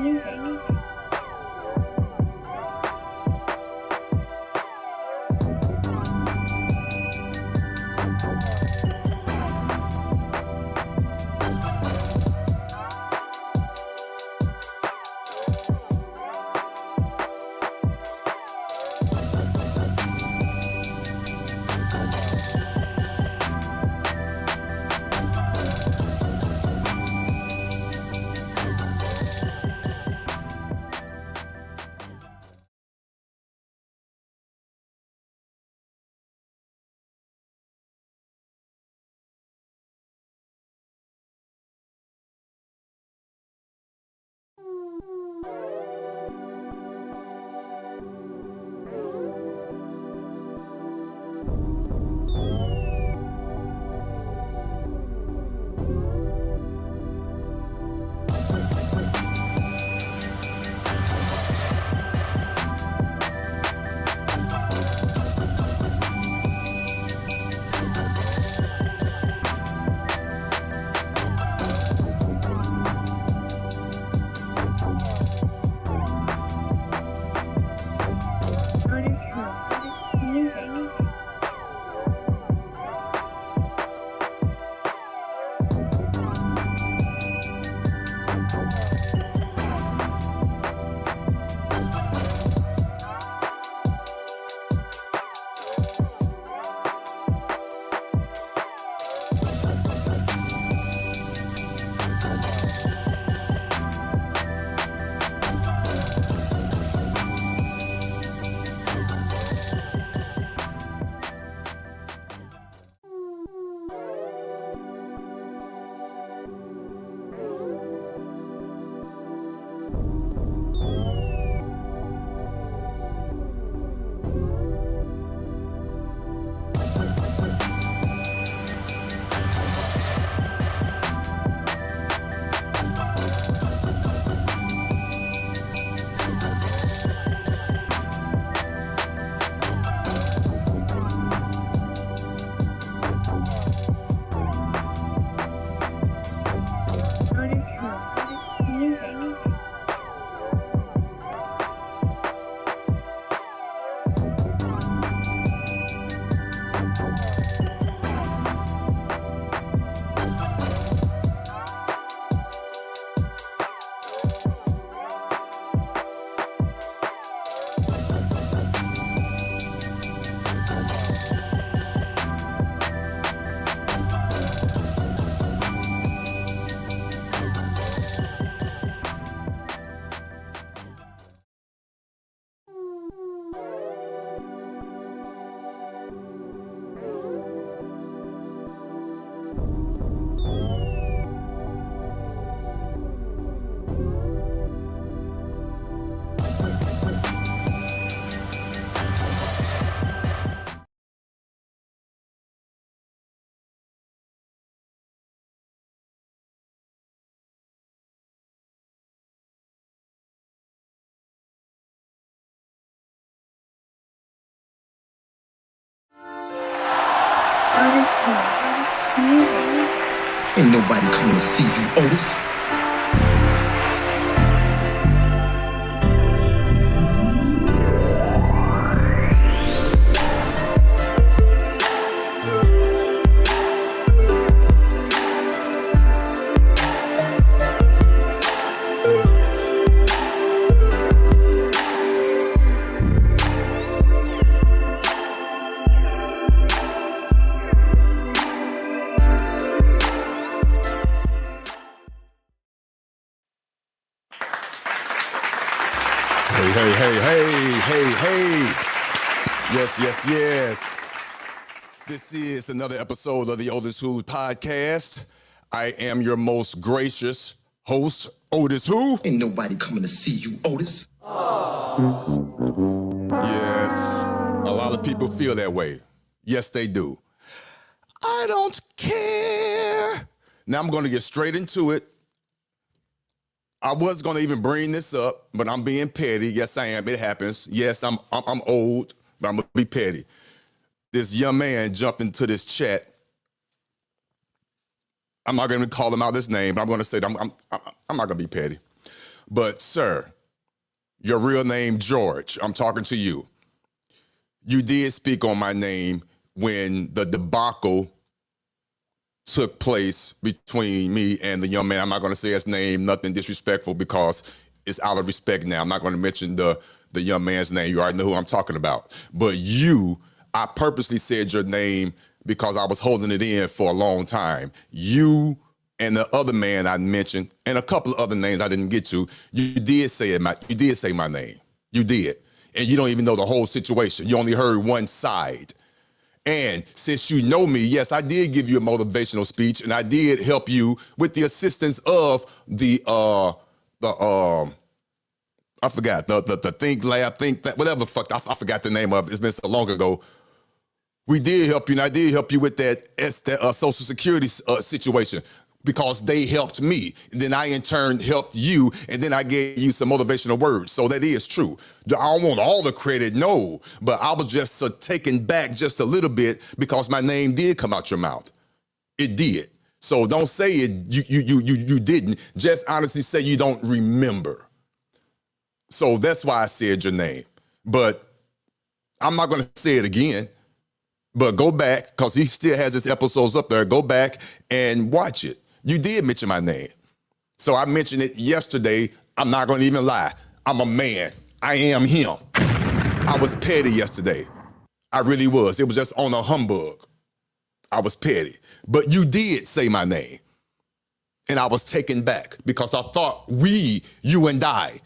music. OtisWho music. OtisWho music. OtisWho music. Ain't nobody coming to see you, Otis. Hey. Yes. This is another episode of the OtisWho podcast. I am your most gracious host, OtisWho. Ain't nobody coming to see you, Otis. Yes, a lot of people feel that way. Yes, they do. I don't care. Now I'm going to get straight into it. I was going to even bring this up, but I'm being petty. Yes, I am. It happens. Yes, I'm old, but I'm going to be petty. This young man jumped into this chat. I'm not going to call him out his name, but I'm going to say that I'm not going to be petty. But sir, your real name, George, I'm talking to you. You did speak on my name when the debacle took place between me and the young man. I'm not going to say his name, nothing disrespectful, because it's out of respect now. I'm not going to mention the young man's name. You already know who I'm talking about. But I purposely said your name because I was holding it in for a long time. You and the other man I mentioned, and a couple of other names I didn't get to, you did say my name. You did. And you don't even know the whole situation. You only heard one side. And since you know me, yes, I did give you a motivational speech, and I did help you with the assistance of I forgot, the Think Lab, whatever the fuck, I forgot the name of it. It's been so long ago. We did help you, and I did help you with that Social Security situation, because they helped me. And then I, in turn, helped you, and then I gave you some motivational words. So that is true. I don't want all the credit, no, but I was just taken back just a little bit because my name did come out your mouth. It did. So don't say it, you didn't. Just honestly say you don't remember. So that's why I said your name. But I'm not going to say it again. But go back, because he still has his episodes up there. Go back and watch it. You did mention my name. So I mentioned it yesterday. I'm not going to even lie. I'm a man. I am him. I was petty yesterday. I really was. It was just on a humbug. I was petty. But you did say my name. And I was taken back because I thought you and I,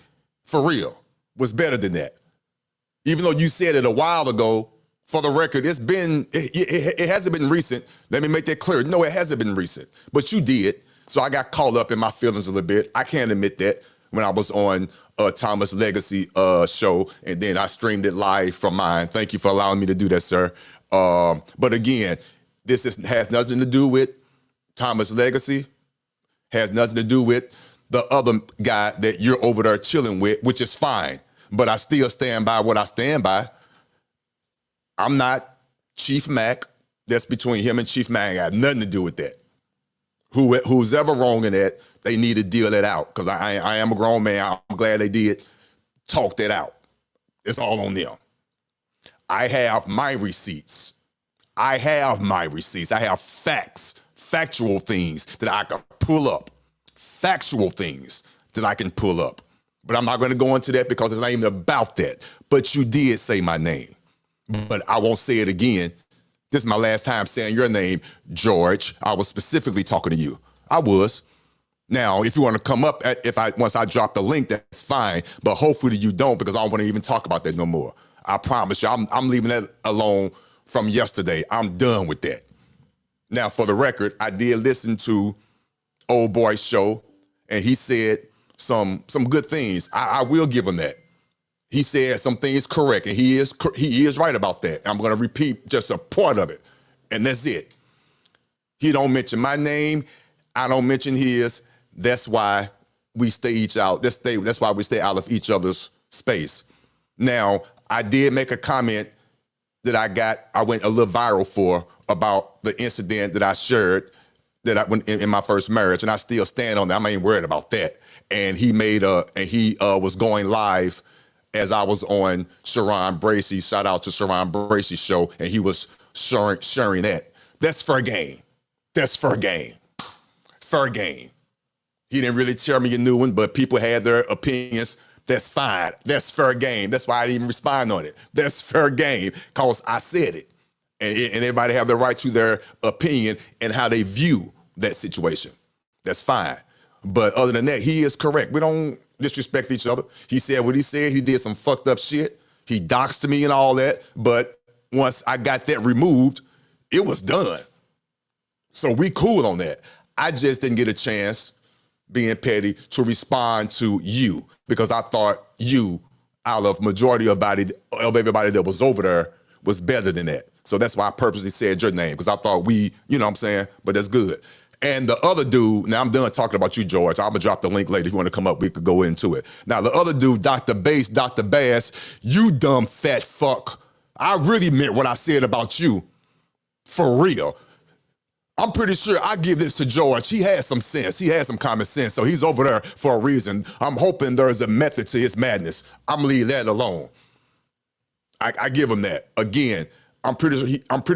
for real, was better than that. Even though you said it a while ago, for the record, it hasn't been recent. Let me make that clear. No, it hasn't been recent, but you did. So I got caught up in my feelings a little bit. I can't admit that when I was on Thomas Legacy show, and then I streamed it live from mine. Thank you for allowing me to do that, sir. But again, has nothing to do with Thomas Legacy, has nothing to do with the other guy that you're over there chilling with, which is fine. But I still stand by what I stand by. I'm not Chief Mac. That's between him and Chief Mac. I got nothing to do with that. Who's ever wrong in that, they need to deal that out, because I am a grown man. I'm glad they did talk that out. It's all on them. I have my receipts. I have facts, factual things that I can pull up. Factual things that I can pull up. But I'm not going to go into that because it's not even about that. But you did say my name. But I won't say it again. This is my last time saying your name, George. I was specifically talking to you. I was. Now, if you want to come up, once I drop the link, that's fine. But hopefully you don't, because I don't want to even talk about that no more. I promise you, I'm leaving that alone from yesterday. I'm done with that. Now, for the record, I did listen to Old Boy's show, and he said some good things. I will give him that. He said some things correct, and he is right about that. I'm going to repeat just a part of it, and that's it. He don't mention my name. I don't mention his. That's why we stay out. That's why we stay out of each other's space. Now, I did make a comment that I went a little viral for about the incident that I shared that I went in my first marriage, and I still stand on that. I ain't worried about that. And he was going live as I was on Sharon Bracey. Shout out to Sharon Bracey's show, and he was sharing that. That's fair game. That's fair game. Fair game. He didn't really tell me a new one, but people had their opinions. That's fine. That's fair game. That's why I didn't even respond on it. That's fair game, because I said it. And everybody have the right to their opinion and how they view that situation. That's fine. But other than that, he is correct. We don't disrespect each other. He said what he said. He did some fucked up shit. He doxed me and all that. But once I got that removed, it was done. So we cool on that. I just didn't get a chance, being petty, to respond to you, because I thought you, out of majority of everybody that was over there, was better than that. So that's why I purposely said your name, because I thought you know what I'm saying? But that's good. And the other dude, now I'm done talking about you, George. I'm going to drop the link later. If you want to come up, we could go into it. Now, the other dude, Dr. Bass, you dumb fat fuck. I really meant what I said about you. For real. I'm pretty sure I give this to George. He has some sense. He has some common sense. So he's over there for a reason. I'm hoping there's a method to his madness. I'm gonna leave that alone. I give him that. Again, I'm pretty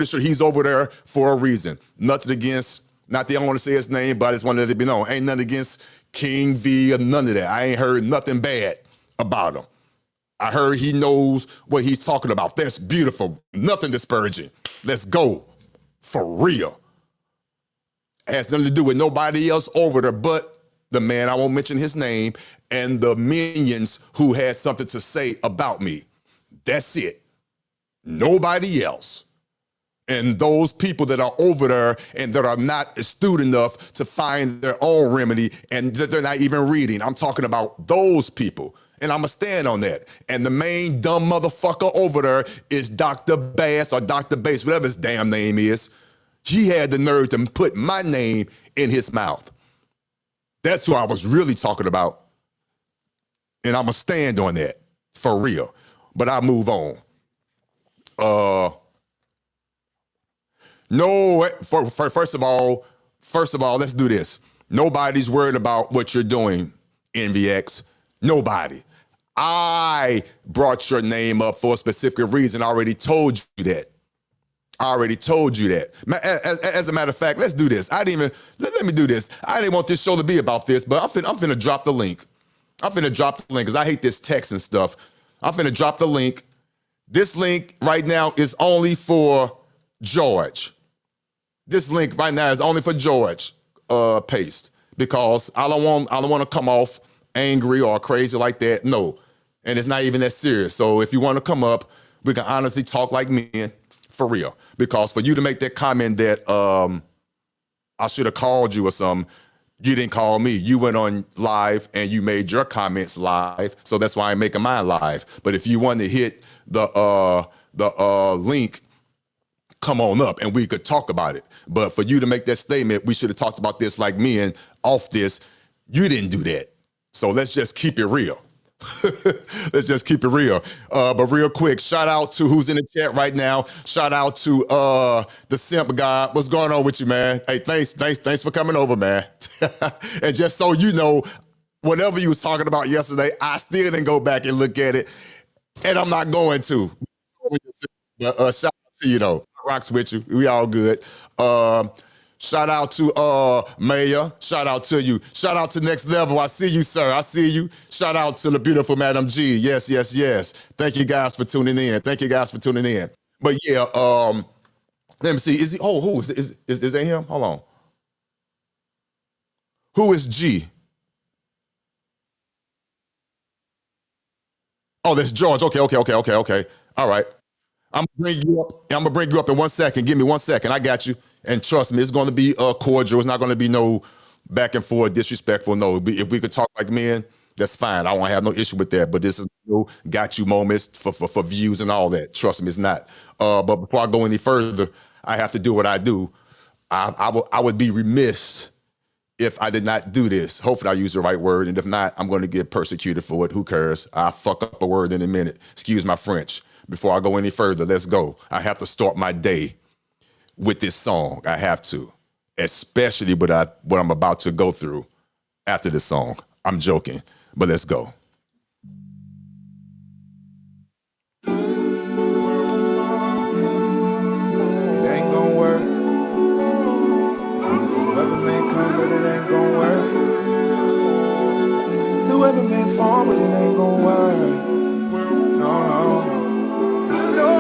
sure he's over there for a reason. Nothing against, not that I don't want to say his name, but I just wanted to be known. Ain't nothing against King V or none of that. I ain't heard nothing bad about him. I heard he knows what he's talking about. That's beautiful. Nothing disparaging. Let's go. For real. Has nothing to do with nobody else over there but the man, I won't mention his name, and the minions who had something to say about me. That's it. Nobody else. And those people that are over there and that are not astute enough to find their own remedy and that they're not even reading. I'm talking about those people. And I'm going to stand on that. And the main dumb motherfucker over there is Dr. Bass or Dr. Bass, whatever his damn name is. He had the nerve to put my name in his mouth. That's who I was really talking about. And I'm going to stand on that for real. But I'll move on. No, first of all, let's do this. Nobody's worried about what you're doing, NVX. Nobody. I brought your name up for a specific reason. I already told you that. As a matter of fact, let's do this. Let me do this. I didn't want this show to be about this, but I'm finna drop the link. Because I hate this text and stuff. I'm finna drop the link. This link right now is only for George. This link right now is only for George. Paste. Because I don't want to come off angry or crazy like that. No. And it's not even that serious. So if you want to come up, we can honestly talk like men. For real. Because for you to make that comment that I should have called you or something, you didn't call me. You went on live and you made your comments live. So that's why I'm making mine live. But if you want to hit the link, come on up and we could talk about it. But for you to make that statement, we should have talked about this like men off this. You didn't do that. So let's just keep it real. Let's just keep it real. But real quick, shout out to who's in the chat right now. Shout out to the simp guy. What's going on with you, man? Hey, thanks for coming over, man. And just so you know, whatever you was talking about yesterday, I still didn't go back and look at it, and I'm not going to. But shout out to you though. Rocks with you. We all good. Shout out to Maya. Shout out to you. Shout out to Next Level. I see you, sir. I see you. Shout out to the beautiful Madam G. Yes. Thank you guys for tuning in. But yeah, let me see. Is he? Oh, who is that him? Hold on. Who is G? Oh, that's George. Okay. All right. I'm gonna bring you up in 1 second. Give me 1 second. I got you. And trust me, it's going to be cordial. It's not going to be no back and forth, disrespectful. No, if we could talk like men, that's fine. I don't have no issue with that. But this is no got you moments for views and all that. Trust me, it's not. But before I go any further, I have to do what I do. I would be remiss if I did not do this. Hopefully I use the right word. And if not, I'm going to get persecuted for it. Who cares? I'll fuck up a word in a minute. Excuse my French. Before I go any further, let's go. I have to start my day with this song. I have to, especially what I'm about to go through after this song. I'm joking, but let's go. It ain't gonna work. Whoever may come, but it ain't gonna work. Whoever may fall, but it ain't gonna work. No. No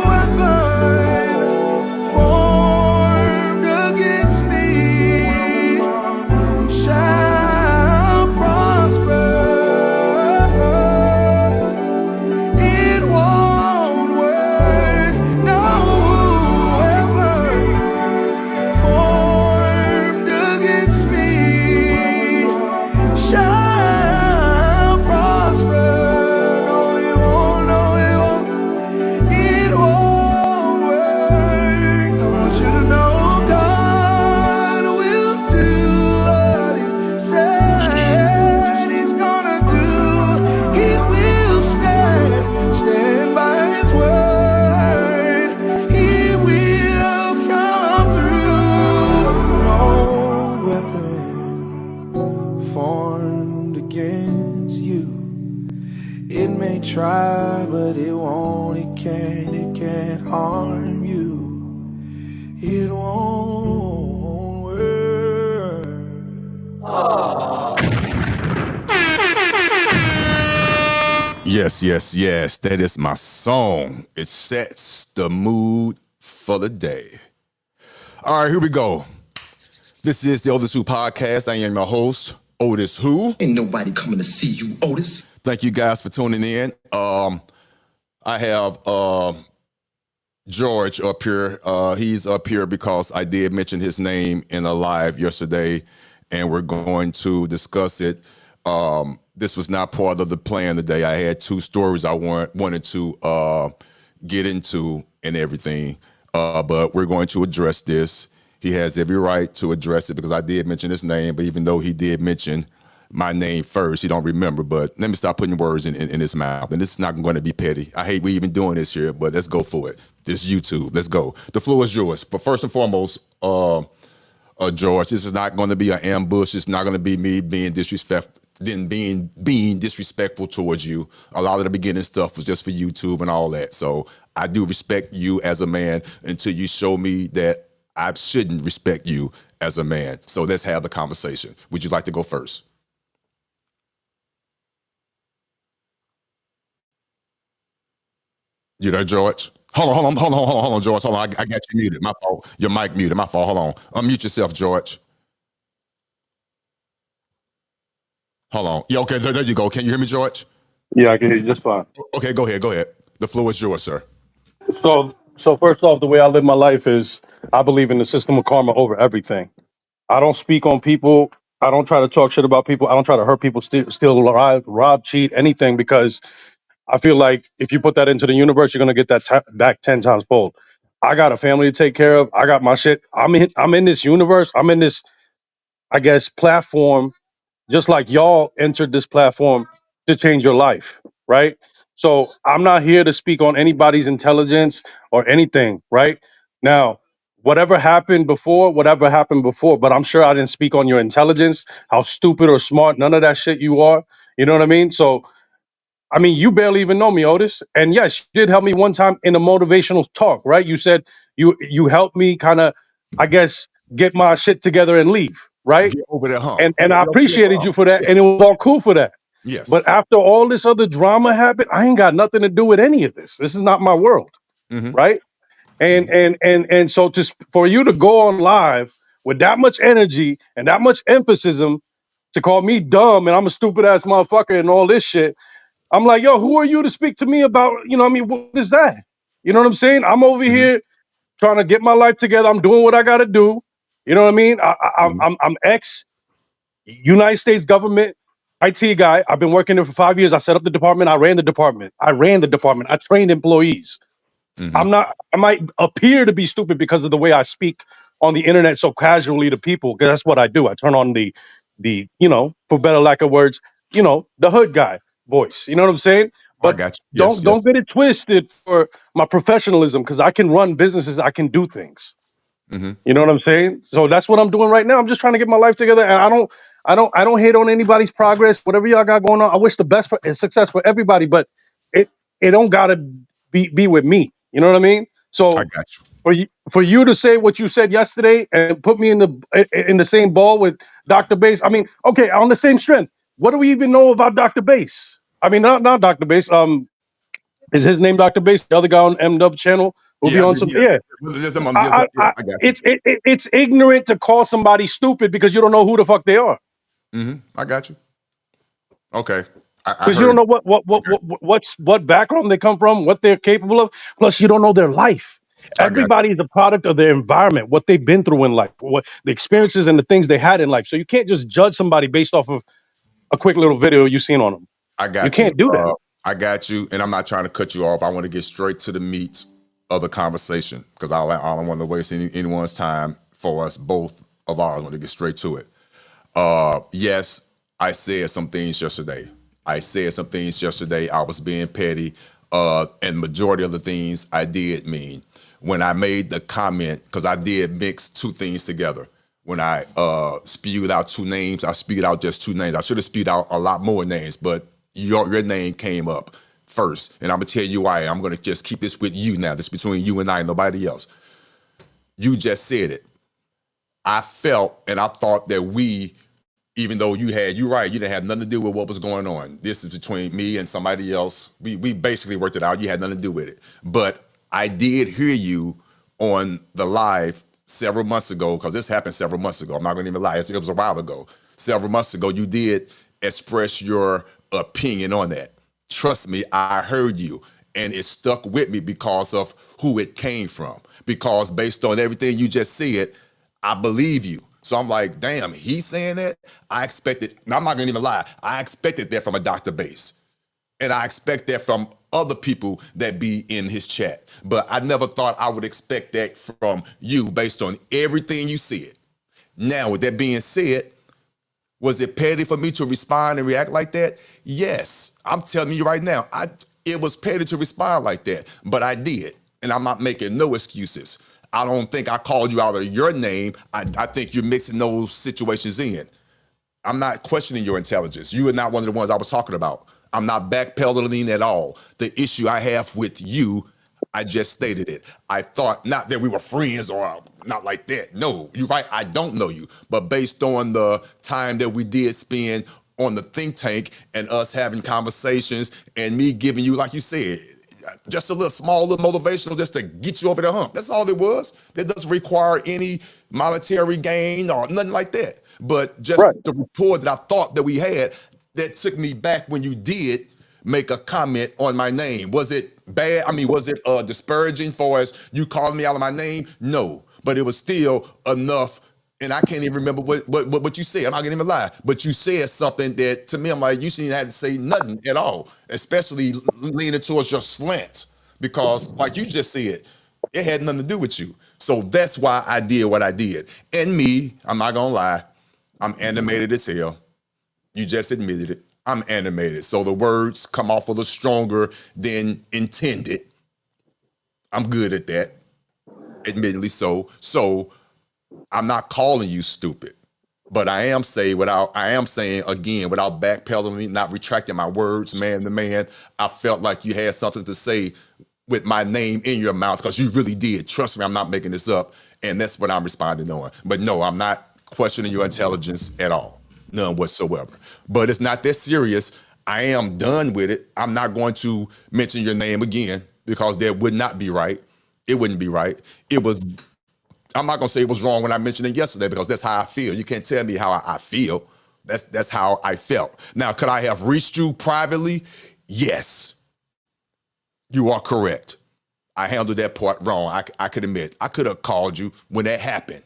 weapon formed against me shall prosper. It won't work. No weapon formed against me shall prosper. No. It may try, but it won't, it can't harm you. It won't work. Yes, yes, yes. That is my song. It sets the mood for the day. All right, here we go. This is the OtisWho podcast. I am your host, OtisWho. Ain't nobody coming to see you, Otis. Thank you guys for tuning in. I have George up here. He's up here because I did mention his name in a live yesterday, and we're going to discuss it. This was not part of the plan today. I had two stories I wanted to get into and everything, but we're going to address this. He has every right to address it because I did mention his name, but even though he did mention my name first, he don't remember. But let me stop putting words in his mouth. And this is not going to be petty. I hate we even doing this here, but let's go for it. This YouTube, let's go. The floor is yours. But first and foremost, George, this is not going to be an ambush. It's not going to be me being disrespectful towards you. A lot of the beginning stuff was just for YouTube and all that. So I do respect you as a man until you show me that I shouldn't respect you as a man. So let's have the conversation. Would you like to go first? You there, George? Hold on, George. Hold on. I got you muted. My fault. Your mic muted. My fault. Hold on. Unmute yourself, George. Hold on. Yeah, okay, there you go. Can you hear me, George? Yeah, I can hear you just fine. Okay, go ahead. The floor is yours, sir. So first off, the way I live my life is I believe in the system of karma over everything. I don't speak on people. I don't try to talk shit about people. I don't try to hurt people, steal, rob, cheat, anything, because I feel like if you put that into the universe, you're gonna get that back 10 times fold. I got a family to take care of. I got my shit. I'm in this universe. I'm in this, I guess, platform, just like y'all entered this platform to change your life, right? So I'm not here to speak on anybody's intelligence or anything, right? Now, whatever happened before, but I'm sure I didn't speak on your intelligence, how stupid or smart, none of that shit you are. You know what I mean? So, I mean, you barely even know me, Otis. And yes, you did help me one time in a motivational talk, right? You said you helped me kind of, I guess, get my shit together and leave, right? Get over that hump. And I Get over that appreciated hump. you for that, Yes. and it was all cool for that. Yes. But after all this other drama happened, I ain't got nothing to do with any of this. This is not my world, Mhm. right? And so just for you to go on live with that much energy and that much emphasis to call me dumb and I'm a stupid ass motherfucker and all this shit, I'm like, yo, who are you to speak to me about? You know what I mean? What is that? You know what I'm saying? I'm over Mhm. here trying to get my life together. I'm doing what I got to do. You know what I mean? Mhm. I'm ex United States government IT guy. I've been working there for 5 years. I set up the department. I ran the department. I trained employees. Mhm. I might appear to be stupid because of the way I speak on the internet so casually to people, because that's what I do. I turn on for better lack of words, the hood guy voice. You know what I'm saying? I But got you. Yes, don't yes. don't get it twisted for my professionalism, because I can run businesses. I can do things. Mhm. You know what I'm saying? So that's what I'm doing right now. I'm just trying to get my life together, and I don't hate on anybody's progress. Whatever y'all got going on, I wish the best for and success for everybody. But it it don't gotta be with me. You know what I mean? I So got you. for you to say what you said yesterday and put me in the same ball with Dr. Bass. I mean, okay, on the same strength. What do we even know about Dr. Bass? I mean, not Dr. Bass. Is his name Dr. Bass? The other guy on MW channel will be Yeah, I on mean, some. yeah. Yeah, I got you. it's ignorant to call somebody stupid because you don't know who the fuck they are. I got you. Okay. I Because you don't heard. know what background they come from, what they're capable of. Plus, you don't know their life. I got Everybody is a product of their environment, what they've been through in life, what the experiences and the things they had in life. So you can't just judge somebody based off of a quick little video you seen on them. I You got you. can't do that. I got you, and I'm not trying to cut you off. I want to get straight to the meat of the conversation because I don't want to waste anyone's time for us both of ours. I want to get straight to it. Yes, I said some things yesterday. I was being petty, and majority of the things I did mean when I made the comment, because I did mix two things together. When I spewed out two names, I spewed out just two names. I should have spewed out a lot more names, but your name came up. first, and I'm gonna tell you why. I'm gonna just keep this with you now. This is between you and I, nobody else. You just said it. I felt and I thought that we, even though you're right, you didn't have nothing to do with what was going on. This is between me and somebody else. We basically worked it out. You had nothing to do with it. But I did hear you on the live several months ago, because this happened several months ago. I'm not gonna even lie, it was a while ago. Several months ago, you did express your opinion on that. Trust me, I heard you, and it stuck with me because of who it came from. Because based on everything you just said, I believe you. So I'm like, damn, he's saying that? I expected, now I'm not gonna even lie, I expected that from a Dr. Bass. And I expect that from other people that be in his chat. But I never thought I would expect that from you based on everything you said. Now, with that being said, was it petty for me to respond and react like that? Yes. I'm telling you right now, it was petty to respond like that, but I did. And I'm not making no excuses. I don't think I called you out of your name. I think you're mixing those situations in. I'm not questioning your intelligence. You are not one of the ones I was talking about. I'm not backpedaling at all. The issue I have with you, I just stated it. I thought not that we were friends or not like that. No, you're right. I don't know you. But based on the time that we did spend on the think tank and us having conversations and me giving you, like you said, just a little motivational just to get you over the hump. That's all it was. That doesn't require any monetary gain or nothing like that. But just the rapport that I thought that we had, that took me back when you did make a comment on my name. Was it bad? I mean, was it disparaging for as you calling me out of my name? No, but it was still enough. And I can't even remember what you said. I'm not gonna even lie, but you said something that to me, I'm like, you shouldn't have to say nothing at all, especially leaning towards your slant, because like you just said, it had nothing to do with you. So that's why I did what I did. And me, I'm not gonna lie, I'm animated as hell. You just admitted it. I'm animated. So the words come off a little stronger than intended. I'm good at that, admittedly so. So I'm not calling you stupid, but I am saying again, without backpedaling, not retracting my words, man to man, I felt like you had something to say with my name in your mouth, because you really did. Trust me, I'm not making this up. And that's what I'm responding on. But no, I'm not questioning your intelligence at all. None whatsoever. But it's not that serious. I am done with it. I'm not going to mention your name again, because that would not be right. It wouldn't be right. I'm not gonna say it was wrong when I mentioned it yesterday, because that's how I feel. You can't tell me how I feel. That's how I felt. Now, could I have reached you privately? Yes. You are correct. I handled that part wrong. I could admit. I could have called you when that happened.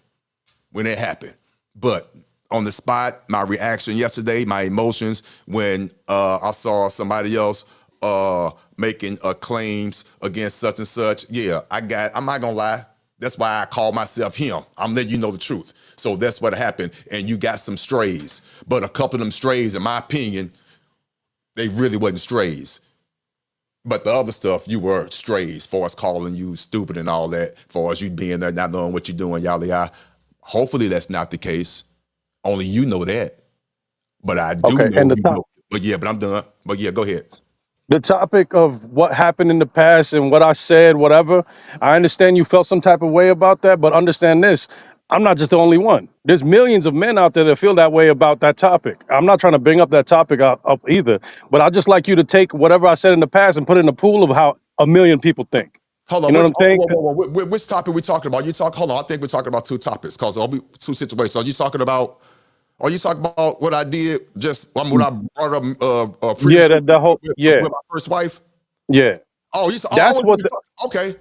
But on the spot, my reaction yesterday, my emotions, when I saw somebody else making claims against such and such, yeah, I'm not gonna lie. That's why I call myself him. I'm letting you know the truth. So that's what happened. And you got some strays. But a couple of them strays, in my opinion, they really wasn't strays. But the other stuff, you were strays, for us calling you stupid and all that, for us you being there, not knowing what you're doing, yada. Hopefully that's not the case. Only you know that. But I do know you know. But I'm done. But yeah, go ahead. The topic of what happened in the past and what I said, whatever, I understand you felt some type of way about that, but understand this, I'm not just the only one. There's millions of men out there that feel that way about that topic. I'm not trying to bring up that topic up either, but I'd just like you to take whatever I said in the past and put it in the pool of how a million people think. Hold on, you know what I'm saying? Whoa. Which topic we talking about? Hold on, I think we're talking about two topics, because there'll be two situations. Are you talking about what I did, just what I brought up previously with my first wife? Yeah. Oh, okay.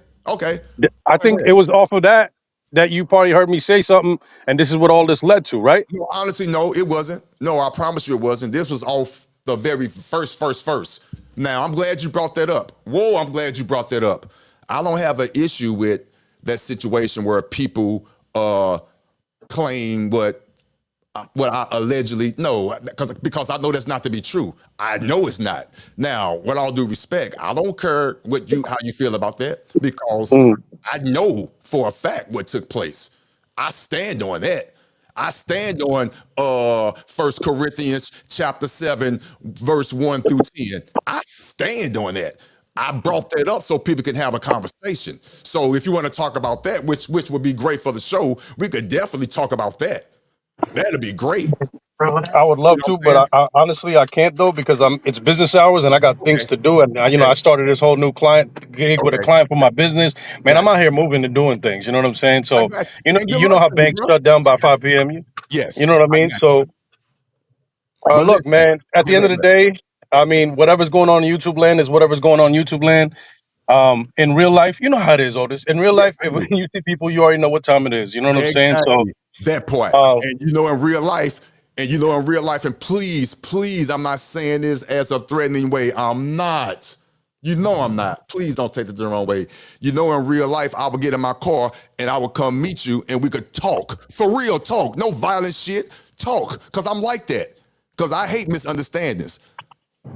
I think it was off of that you probably heard me say something, and this is what all this led to, right? No, honestly, no, it wasn't. No, I promise you it wasn't. This was off the very first. Now, I'm glad you brought that up. Whoa, I'm glad you brought that up. I don't have an issue with that situation where people claim what I allegedly know, because I know that's not to be true. I know it's not. Now, with all due respect, I don't care how you feel about that, because I know for a fact what took place. I stand on that. I stand on 1 Corinthians chapter 7, verse 1 through 10. I stand stand on that. I brought that up so people can have a conversation. So if you want to talk about that, which would be great for the show, we could definitely talk about that. That'd be great. I would love to, but I honestly I can't though because it's business hours and I got things to do. And I started this whole new client gig with a client for my business. Man, I'm out here moving and doing things. You know what I'm saying? So you know how banks shut down by 5 p.m. Yes. You know what I mean? So But look, listen, man. At the end of the day, I mean, whatever's going on in YouTube land is whatever's going on in YouTube land. In real life, you know how it is, Otis. In real life, if you see people, you already know what time it is. You know what I'm saying? So that part, and in real life, and please, I'm not saying this as a threatening way. I'm not. I'm not. Please don't take it the wrong way. In real life, I would get in my car and I would come meet you and we could talk. For real talk. No violent shit. Talk. Because I'm like that. Because I hate misunderstandings.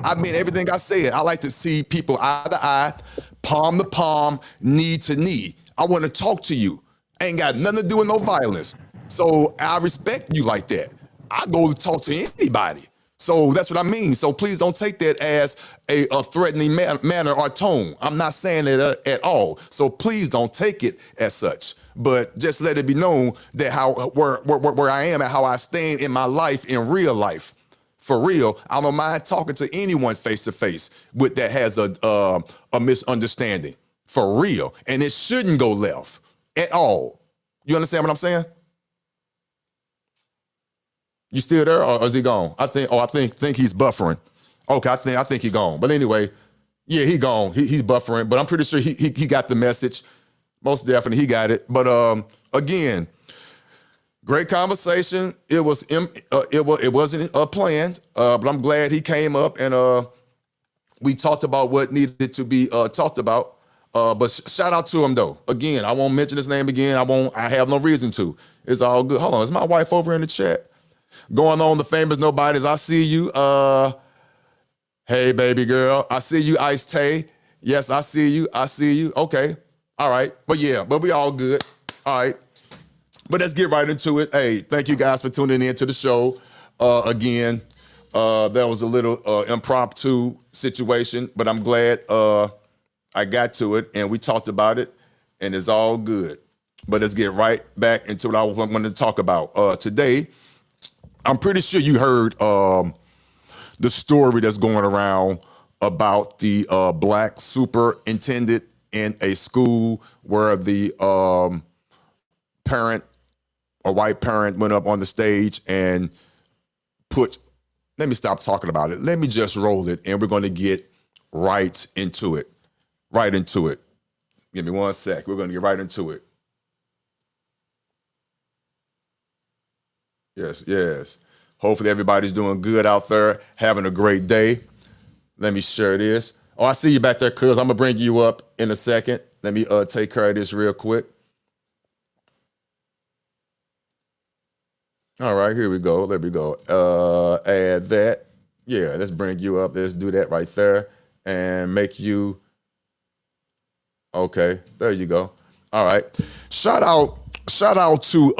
I mean, everything I said, I like to see people eye to eye, palm to palm, knee to knee. I want to talk to you. Ain't got nothing to do with no violence. So I respect you like that. I go to talk to anybody. So that's what I mean. So please don't take that as a threatening manner or tone. I'm not saying that at all. So please don't take it as such. But just let it be known that where I am and how I stand in my life in real life. For real, I don't mind talking to anyone face to face with that has a misunderstanding. For real, and it shouldn't go left at all. You understand what I'm saying? You still there, or is he gone? I think he's buffering. Okay, I think he's gone. But anyway, yeah, he gone. He's buffering, but I'm pretty sure he got the message. Most definitely, he got it. But again. Great conversation. It wasn't planned, but I'm glad he came up and we talked about what needed to be talked about. But shout out to him though. Again, I won't mention his name again. I have no reason to. It's all good. Hold on, is my wife over in the chat? Going on the famous nobodies. I see you. Hey baby girl. I see you, Ice Tay. Yes, I see you. Okay. All right. But we all good. All right. But let's get right into it. Hey, thank you guys for tuning in to the show. Again, that was a little impromptu situation, but I'm glad I got to it and we talked about it and it's all good. But let's get right back into what I wanted to talk about. Today, I'm pretty sure you heard the story that's going around about the black superintendent in a school where the a white parent went up on the stage and let me stop talking about it. Let me just roll it and we're going to get right into it. Give me 1 sec. We're going to get right into it. Yes. Hopefully everybody's doing good out there, having a great day. Let me share this. Oh, I see you back there, cuz. I'm going to bring you up in a second. Let me take care of this real quick. All right, here we go. There we go. Add that. Yeah, let's bring you up. Let's do that right there and make you. Okay, there you go. All right. Shout out to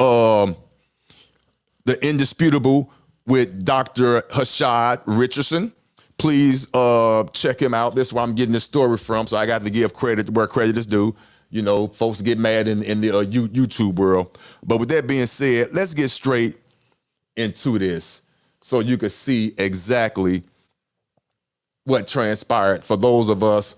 the Indisputable with Dr. Hashad Richardson. Please check him out. This is where I'm getting this story from, so I got to give credit where credit is due. Folks get mad in the YouTube world. But with that being said, let's get straight into this so you can see exactly what transpired for those of us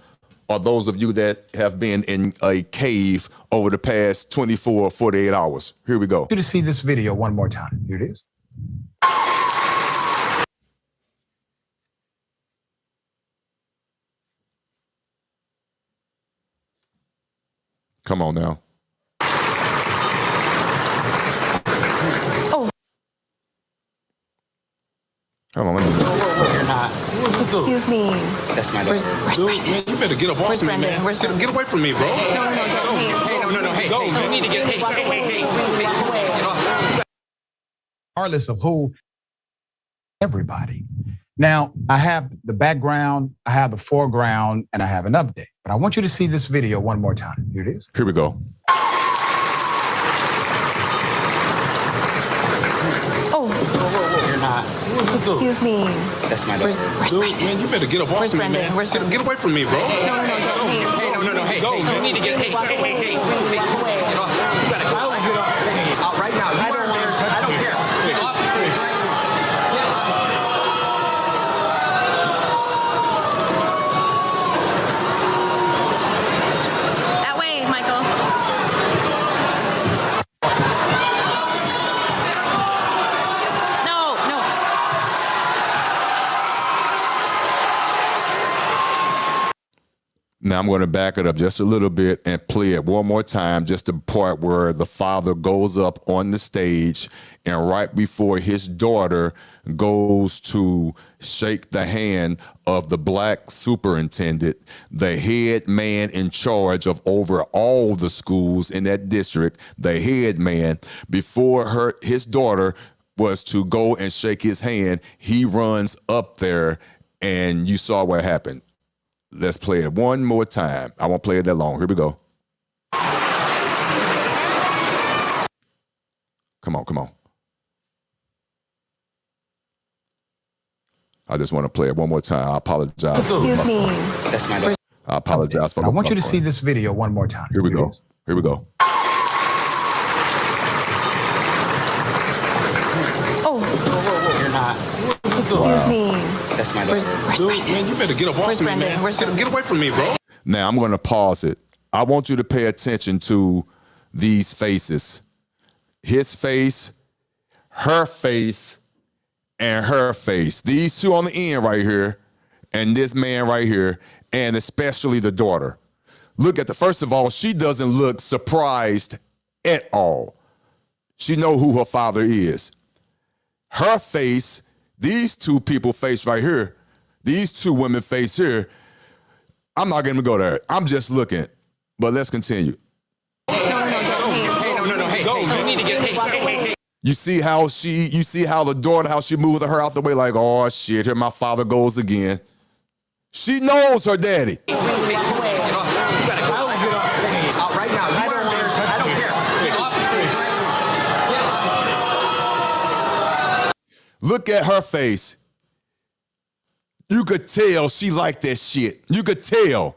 or those of you that have been in a cave over the past 24 or 48 hours. Here we go. You to see this video one more time. Here it is. Come on now. Hold on, let me. You're not. Excuse me. That's my Where's Brendan? Man, you better get up off Where's me, Brendan? man. Where's Get away from me, bro. No, Hey, you need to get. Hey. Regardless of who, everybody. Now, I have the background, I have the foreground, and I have an update. But I want you to see this video one more time. Here it is. Here we go. Oh, You're not. Excuse me. That's my Where's Dude, Brendan? man, you better get up off Where's me, Brendan? man. Where's Get Brendan? away from me, bro. No, don't. Hey, No, you need to get. Hey, walk away. hey. Walk away. You gotta go. Out right now. I don't care. Get off me. That way, Michael. No. Now I'm going to back it up just a little bit and play it one more time, just the part where the father goes up on the stage and right before his daughter goes to shake the hand of the black superintendent, the head man in charge of over all the schools in that district, the head man, before his daughter was to go and shake his hand, he runs up there and you saw what happened. Let's play it one more time. I won't play it that long. Here we go. Come on. I just want to play it one more time. I apologize. Excuse me. That's my I apologize for I want you to my see this video one more time. Here we it go. is. Here we go. Oh, You're not. excuse me. That's my Where's Dude, Brendan? man, you better get up off Where's me, Brendan? man. Where's Brendan? Get away from me, bro. Now I'm going to pause it. I want you to pay attention to these faces. His face, her face, and her face. These two on the end right here, and this man right here, and especially the daughter. Look at first of all, she doesn't look surprised at all. She know who her father is. Her face, these two people face right here, these two women face here, I'm not going to go there. I'm just looking, but let's continue. No. Hey, go. You need to get. Hey. You see how the daughter, how she moved her out the way like, oh shit, here my father goes again. She knows her daddy. You gotta go. Out right now. I don't care. Get off. Look at her face. You could tell she liked that shit. You could tell.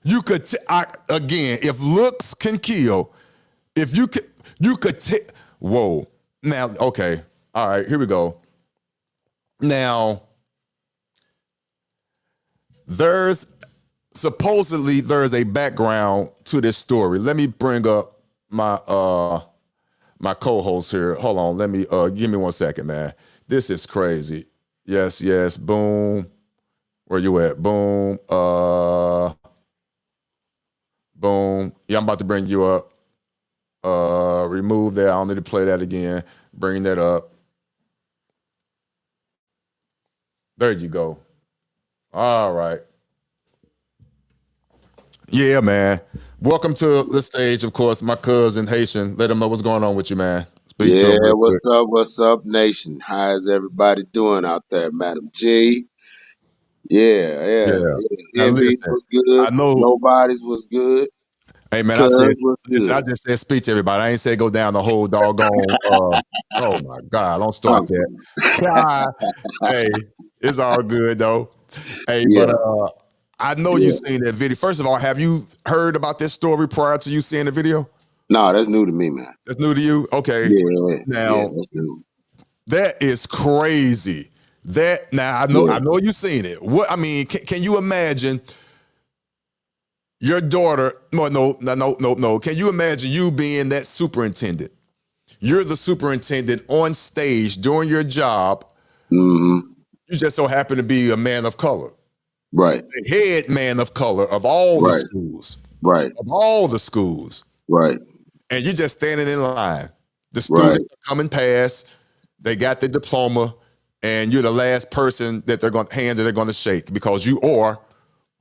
Again, if looks can kill, if you could tell. Whoa. Now, okay. All right, here we go. Now, supposedly there's a background to this story. Let me bring up my my co-host here. Hold on. Let me give me 1 second, man. This is crazy. Yes. Boom. Where you at? Boom. Boom. Yeah, I'm about to bring you up. Remove that. I don't need to play that again. Bring that up. There you go. All right. Yeah, man. Welcome to the stage, of course, my cousin Haitian. Let him know what's going on with you, man. Speak to him real quick. What's up, nation? How's everybody doing out there, Madam G? Yeah. Now Envy listen, was good. I know. Nobody's was good. Hey man, Cuz was good. I just said speak to everybody. I ain't say go down the whole doggone. Oh my God! Don't start that. Hey, it's all good though. Hey, Yeah. but I know you seen that video. First of all, have you heard about this story prior to you seeing the video? No, that's new to me, man. That's new to you. Okay. Yeah. Now That's new. that is crazy. I know you seen it. What I mean, can you imagine? Your daughter, no. Can you imagine you being that superintendent? You're the superintendent on stage doing your job. Mm-hmm. You just so happen to be a man of color. Right. The head man of color of all the schools. Right. Of all the schools. Right. And you're just standing in line. The students are coming past. They got the diploma. And you're the last person that they're going to shake because you are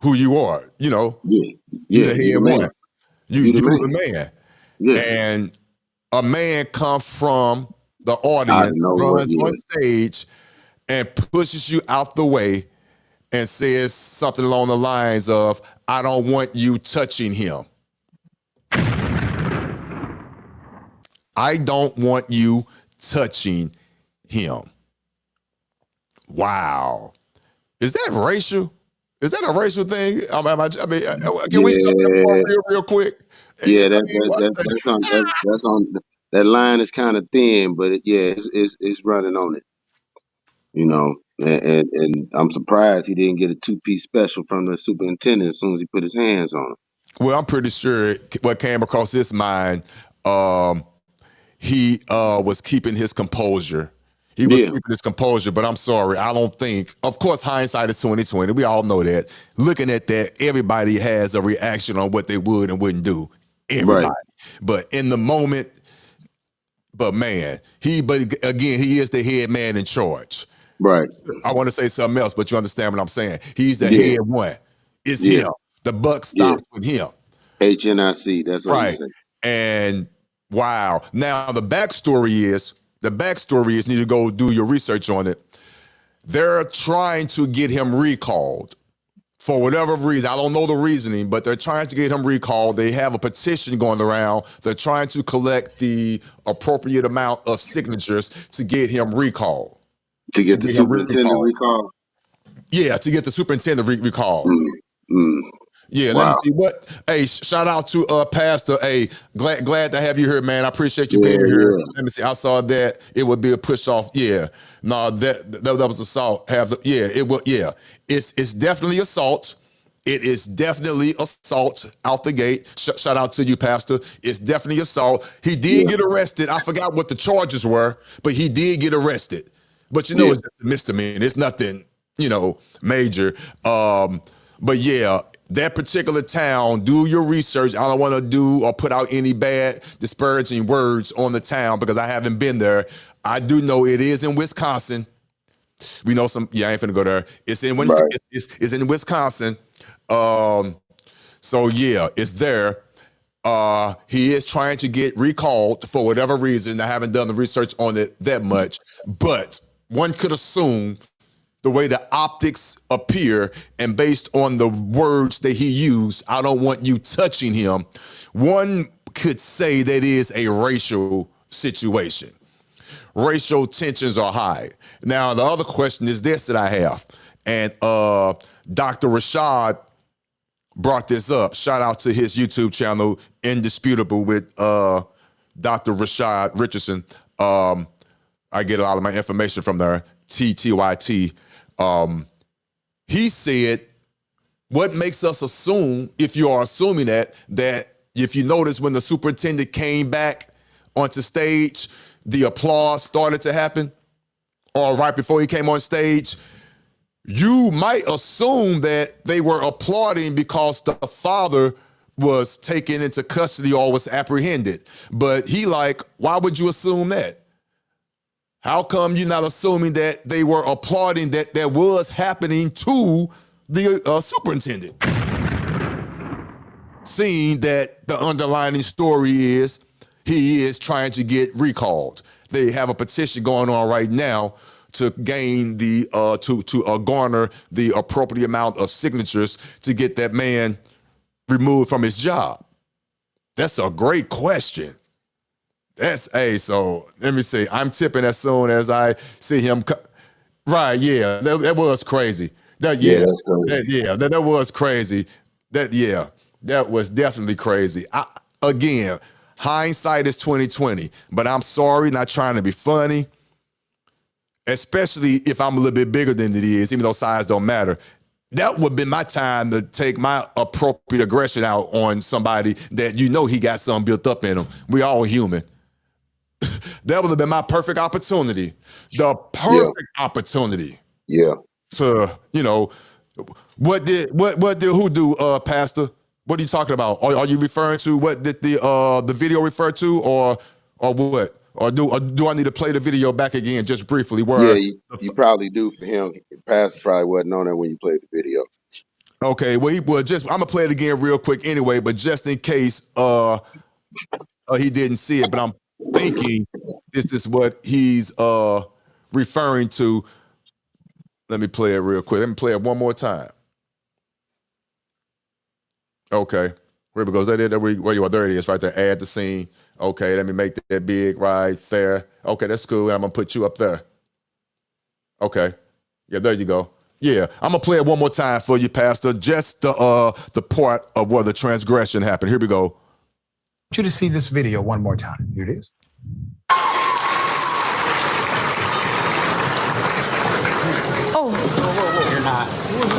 who you are, you know. Yeah. You're the head one. You the the man. Yeah. And a man comes from the audience, runs on stage, and pushes you out the way and says something along the lines of, I don't want you touching him. I don't want you touching him. Wow. Is that racial? Is that a racial thing? Can we jump that Yeah, part real quick? yeah. I mean, what the That's on. That line is kind of thin, but it's running on it. You know, and I'm surprised he didn't get a 2-piece special from the superintendent as soon as he put his hands on him. Well, I'm pretty sure what came across his mind, he was keeping his composure. He was Yeah, keeping his composure, but I'm sorry, I don't think. Of course, hindsight is 2020. We all know that. Looking at that, everybody has a reaction on what they would and wouldn't do. right, Everybody, but in the moment, but man, but again, he is the head man in charge. right. I want to say something else, but you understand what I'm saying. He's the Yeah, head one. It's yeah, him. The buck yeah. stops with him. HNIC. That's what he Right. said. And wow. Now the backstory is you need to go do your research on it. They're trying to get him recalled for whatever reason. I don't know the reasoning, but they're trying to get him recalled. They have a petition going around. They're trying to collect the appropriate amount of signatures to get him recalled. To get the get him superintendent recalled. recall. Yeah, to get the superintendent recalled. Mm, mm. Yeah, let me Wow. see what. Hey, shout out to Pastor. Hey, glad to have you here, man. I appreciate you Yeah, being here. yeah. Let me see. I saw that it would be a push off. Yeah, no, that was assault. It will. Yeah, it's definitely assault. It is definitely assault out the gate. Shout out to you, Pastor. It's definitely assault. He did get arrested. I forgot what the charges were, but he did get arrested. But Yeah. it's just a misdemeanor. It's nothing, major. But yeah, that particular town, do your research. I don't want to do or put out any bad, disparaging words on the town because I haven't been there. I do know it is in Wisconsin. We know I ain't finna go there. It's in Right. it's in Wisconsin. So yeah, it's there. He is trying to get recalled for whatever reason. I haven't done the research on it that much, but one could assume the way the optics appear and based on the words that he used, I don't want you touching him. One could say that is a racial situation. Racial tensions are high. Now, the other question is this that I have, and Dr. Rashad brought this up. Shout out to his YouTube channel, Indisputable, with Dr. Rashad Richardson. I get a lot of my information from there, TTYT. He said, what makes us assume, if you are assuming that if you notice when the superintendent came back onto stage, the applause started to happen, or right before he came on stage, you might assume that they were applauding because the father was taken into custody or was apprehended. But why would you assume that? How come you're not assuming that they were applauding that was happening to the superintendent? Seeing that the underlying story is he is trying to get recalled. They have a petition going on right now to gain to garner the appropriate amount of signatures to get that man removed from his job. That's a great question. So let me see. I'm tipping as soon as I see him. Right, yeah, that was crazy. That's crazy. That was crazy. That was definitely crazy. Again, hindsight is 2020, but I'm sorry, not trying to be funny, especially if I'm a little bit bigger than it is, even though size don't matter. That would have been my time to take my appropriate aggression out on somebody that he got something built up in him. We all human. That would have been my perfect opportunity. The perfect opportunity. Yeah. To, what did who do, Pastor? What are you talking about? Are you referring to what did the video refer to, or what? Or do I need to play the video back again just briefly? Yeah, you probably do for him. Pastor probably wasn't on there when you played the video. Okay, well, I'm gonna play it again real quick anyway, but just in case he didn't see it, but I'm thinking this is what he's referring to. Let me play it real quick. Let me play it one more time. Okay, where it goes. Where you are? There it is, right there. Add the scene. Okay, let me make that big right there. Okay, that's cool. I'm gonna put you up there. Okay, Yeah, there you go. Yeah, I'm gonna play it one more time for you, Pastor. Just the part of where the transgression happened. Here we go. I want you to see this video one more time. Here it is. Oh, You're not.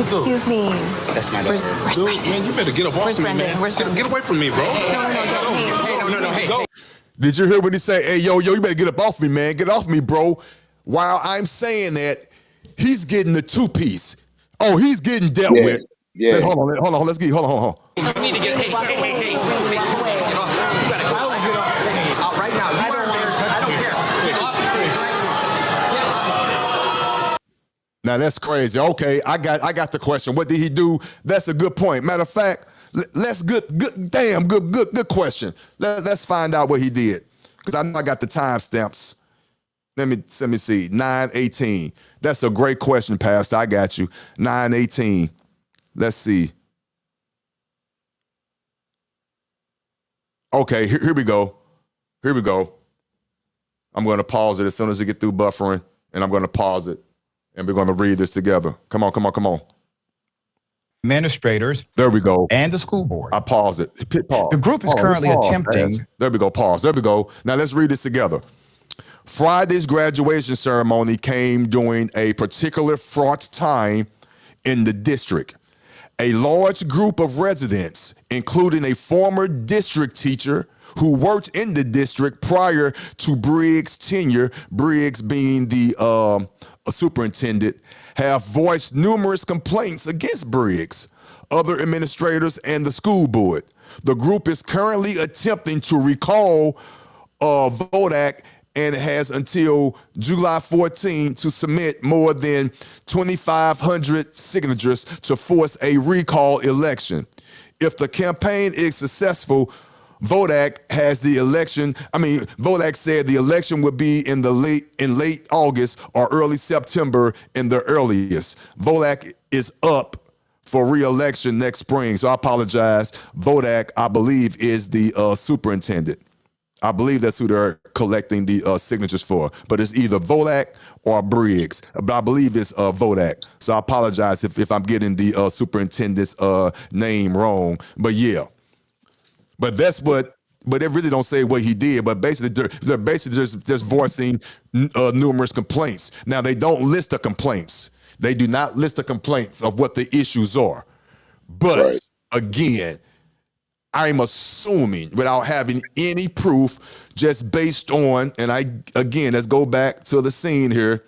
excuse me. That's my Where's Dude, Brendan? man, you better get up off Where's me, Brendan? man. Where's Brendan? Get away from me, bro. No, hey. No, hey. Did you hear what he say? Hey, yo, you better get up off me, man. Get off me, bro. While I'm saying that, he's getting the two-piece. Oh, he's getting dealt Yeah, with. yeah. Hold on. Let's get. Hold on. You need to get. Hey. Get off. You gotta go. Out right now. I don't care. Get off. Now that's crazy. Okay, I got the question. What did he do? That's a good point. Matter of fact, let's good question. Let's find out what he did, because I know I got the timestamps. Let me see. 9:18. That's a great question, Pastor. I got you. 9:18. Let's see. Okay, here we go. Here we go. I'm going to pause it as soon as I get through buffering, and I'm going to pause it, and we're going to read this together. Come on. Administrators. There we go. And the school board. I pause it. Hit pause. The group is currently attempting. There we go. Pause. There we go. Now let's read this together. Friday's graduation ceremony came during a particular fraught time in the district. A large group of residents, including a former district teacher who worked in the district prior to Briggs' tenure, Briggs being the superintendent, have voiced numerous complaints against Briggs, other administrators, and the school board. The group is currently attempting to recall Vodak and has until July 14 to submit more than 2,500 signatures to force a recall election. If the campaign is successful, Vodak said the election would be in late August or early September in the earliest. Vodak is up for re-election next spring. So I apologize. Vodak, I believe, is the superintendent. I believe that's who they're collecting the signatures for. But it's either Vodak or Briggs. But I believe it's Vodak. So I apologize if I'm getting the superintendent's name wrong. But yeah. But that's what, but they really don't say what he did. But basically, they're basically just voicing numerous complaints. Now, they don't list the complaints. They do not list the complaints of what the issues are. But again, I'm assuming without having any proof, just based on, and let's go back to the scene here.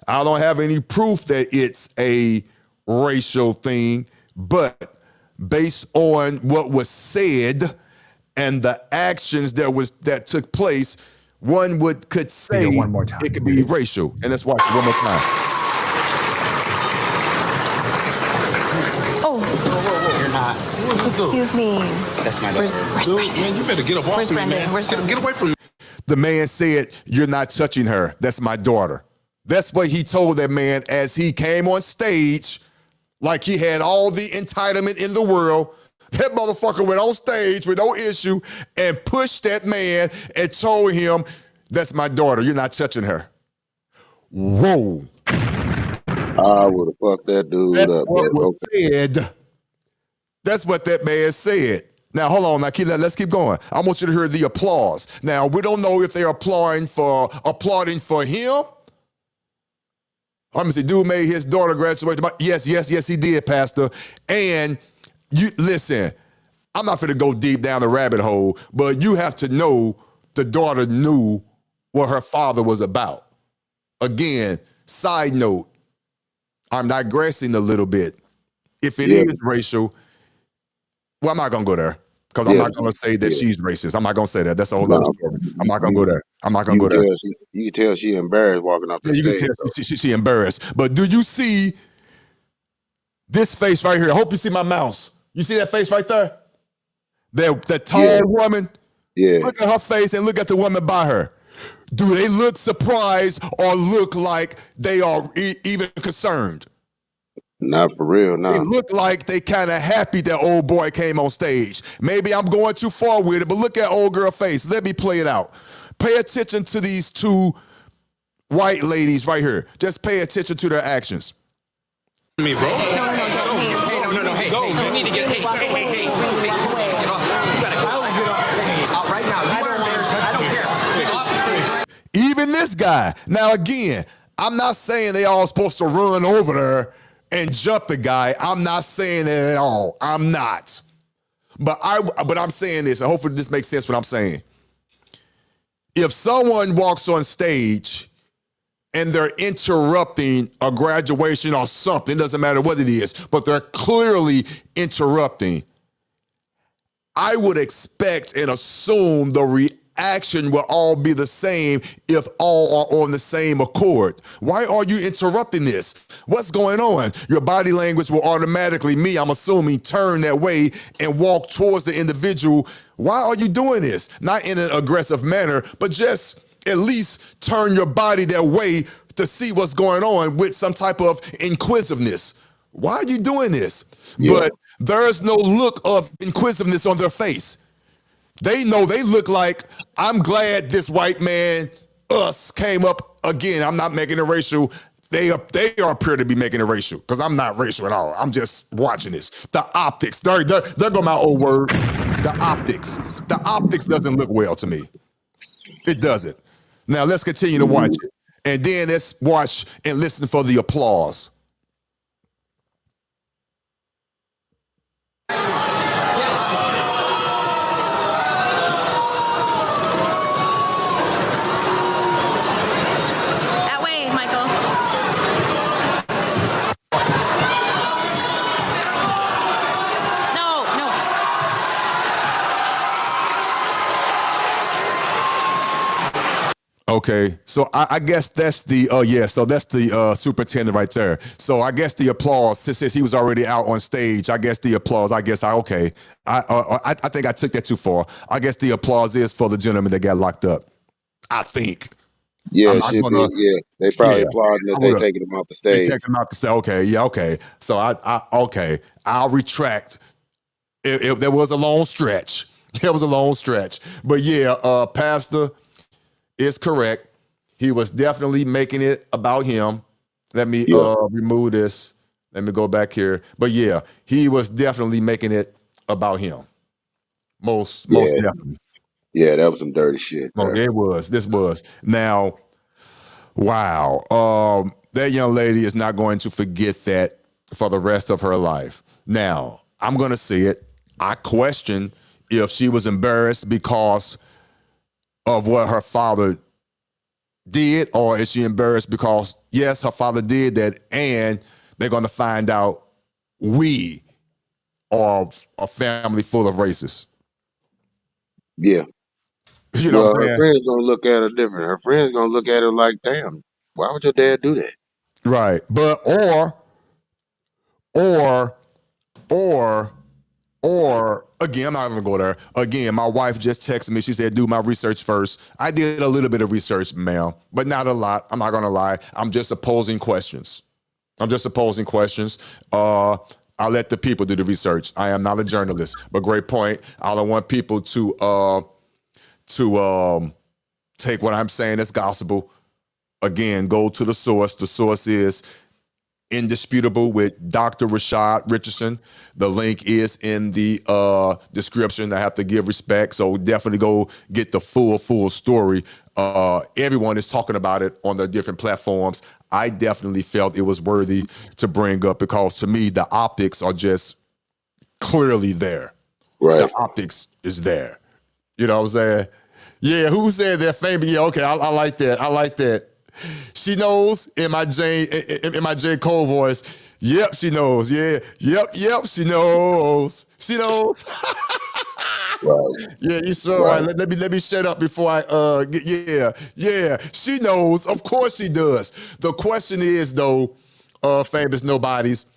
I don't have any proof that it's a racial thing, but based on what was said and the actions that took place, one could say one more time. It could be racial. And let's watch it one more time. Oh, You're not. excuse me. That's my Where's Dude, Brendan? man, you better get up off Where's me, Brendan? man. Where's Get away from me. The man said, "You're not touching her. That's my daughter." That's what he told that man as he came on stage, like he had all the entitlement in the world. That motherfucker went on stage with no issue and pushed that man and told him, "That's my daughter. You're not touching her." Whoa. I would have fucked that dude That's up. what But was said. That's what that man said. Now, hold on. Now, let's keep going. I want you to hear the applause. Now, we don't know if they're applauding for him. Let me see. Dude made his daughter graduate. Yes, he did, Pastor. And you listen, I'm not going to go deep down the rabbit hole, but you have to know the daughter knew what her father was about. Again, side note, I'm digressing a little bit. If it is racial, well, I'm not going to go there because I'm not going to say that she's racist. I'm not going to say that. That's a whole other story. I'm not going to go there. I'm not going to go there. You can tell she embarrassed walking up the You stage. can tell she embarrassed. But do you see this face right here? I hope you see my mouse. You see that face right there? That tall woman? Yeah. Look at her face and look at the woman by her. Do they look surprised or look like they are even concerned? Not for real, no. It looked like they kind of happy that old boy came on stage. Maybe I'm going too far with it, but look at old girl face. Let me play it out. Pay attention to these two white ladies right here. Just pay attention to their actions. Me, bro. No, Hey, go. You need to get. Hey. Get off. You gotta go. Out right now. You are embarrassed. I don't care. Get off. Even this guy. Now again, I'm not saying they all supposed to run over there and jump the guy. I'm not saying that at all. I'm not. But I'm saying this, and hopefully this makes sense what I'm saying. If someone walks on stage and they're interrupting a graduation or something, it doesn't matter what it is, but they're clearly interrupting, I would expect and assume the reaction will all be the same if all are on the same accord. Why are you interrupting this? What's going on? Your body language will automatically, I'm assuming, turn that way and walk towards the individual. Why are you doing this? Not in an aggressive manner, but just at least turn your body that way to see what's going on with some type of inquisitiveness. Why are you doing this? Yeah. But there's no look of inquisitiveness on their face. They know they look like, I'm glad this white man, us, came up again. I'm not making it racial. They appear to be making it racial because I'm not racial at all. I'm just watching this. The optics, there go my old word. The optics. The optics doesn't look well to me. It doesn't. Now let's continue to watch it. And then let's watch and listen for the applause. That way, Michael. No. Okay, so I guess that's the so that's the superintendent right there. So I guess the applause, since he was already out on stage, I guess the applause. I think I took that too far. I guess the applause is for the gentleman that got locked up. I think. Yeah, I'm it not should gonna- be. Yeah, they probably Yeah, applauding that I they would've- taking him off the They stage. take him out the stage. Okay, yeah, okay. So okay, I'll retract. If there was a long stretch, there was a long stretch. But yeah, Pastor is correct. He was definitely making it about him. Let me remove this. Let me go back here. But yeah, he was definitely making it about him. Most definitely. Yeah, that was some dirty shit. Oh, it was. This was. Now, wow. That young lady is not going to forget that for the rest of her life. Now, I'm going to say it. I question if she was embarrassed because of what her father did, or is she embarrassed because, yes, her father did that, and they're going to find out we are a family full of racists. Yeah. You know Well, what I'm her saying? friends gonna look at her different. Her friends gonna look at her like, damn, why would your dad do that? Right. But or again, I'm not gonna go there. Again, my wife just texted me. She said, do my research first. I did a little bit of research, ma'am, but not a lot. I'm not gonna lie. I'm just posing questions. I'll let the people do the research. I am not a journalist, but great point. I don't want people to take what I'm saying as gospel. Again, go to the source. The source is indisputable with Dr. Rashad Richardson. The link is in the description. I have to give respect, so definitely go get the full story. Everyone is talking about it on the different platforms. I definitely felt it was worthy to bring up because to me, the optics are just clearly there. Right. The optics is there. You know what I'm saying? Yeah, who said that famous? Yeah, okay, I like that. I like that. She knows in my J. Cole voice. Yep, she knows. Yeah, yep, she knows. She knows. Right. Yeah, you sure right. Let me shut up before I yeah. She knows. Of course she does. The question is though, famous nobodies,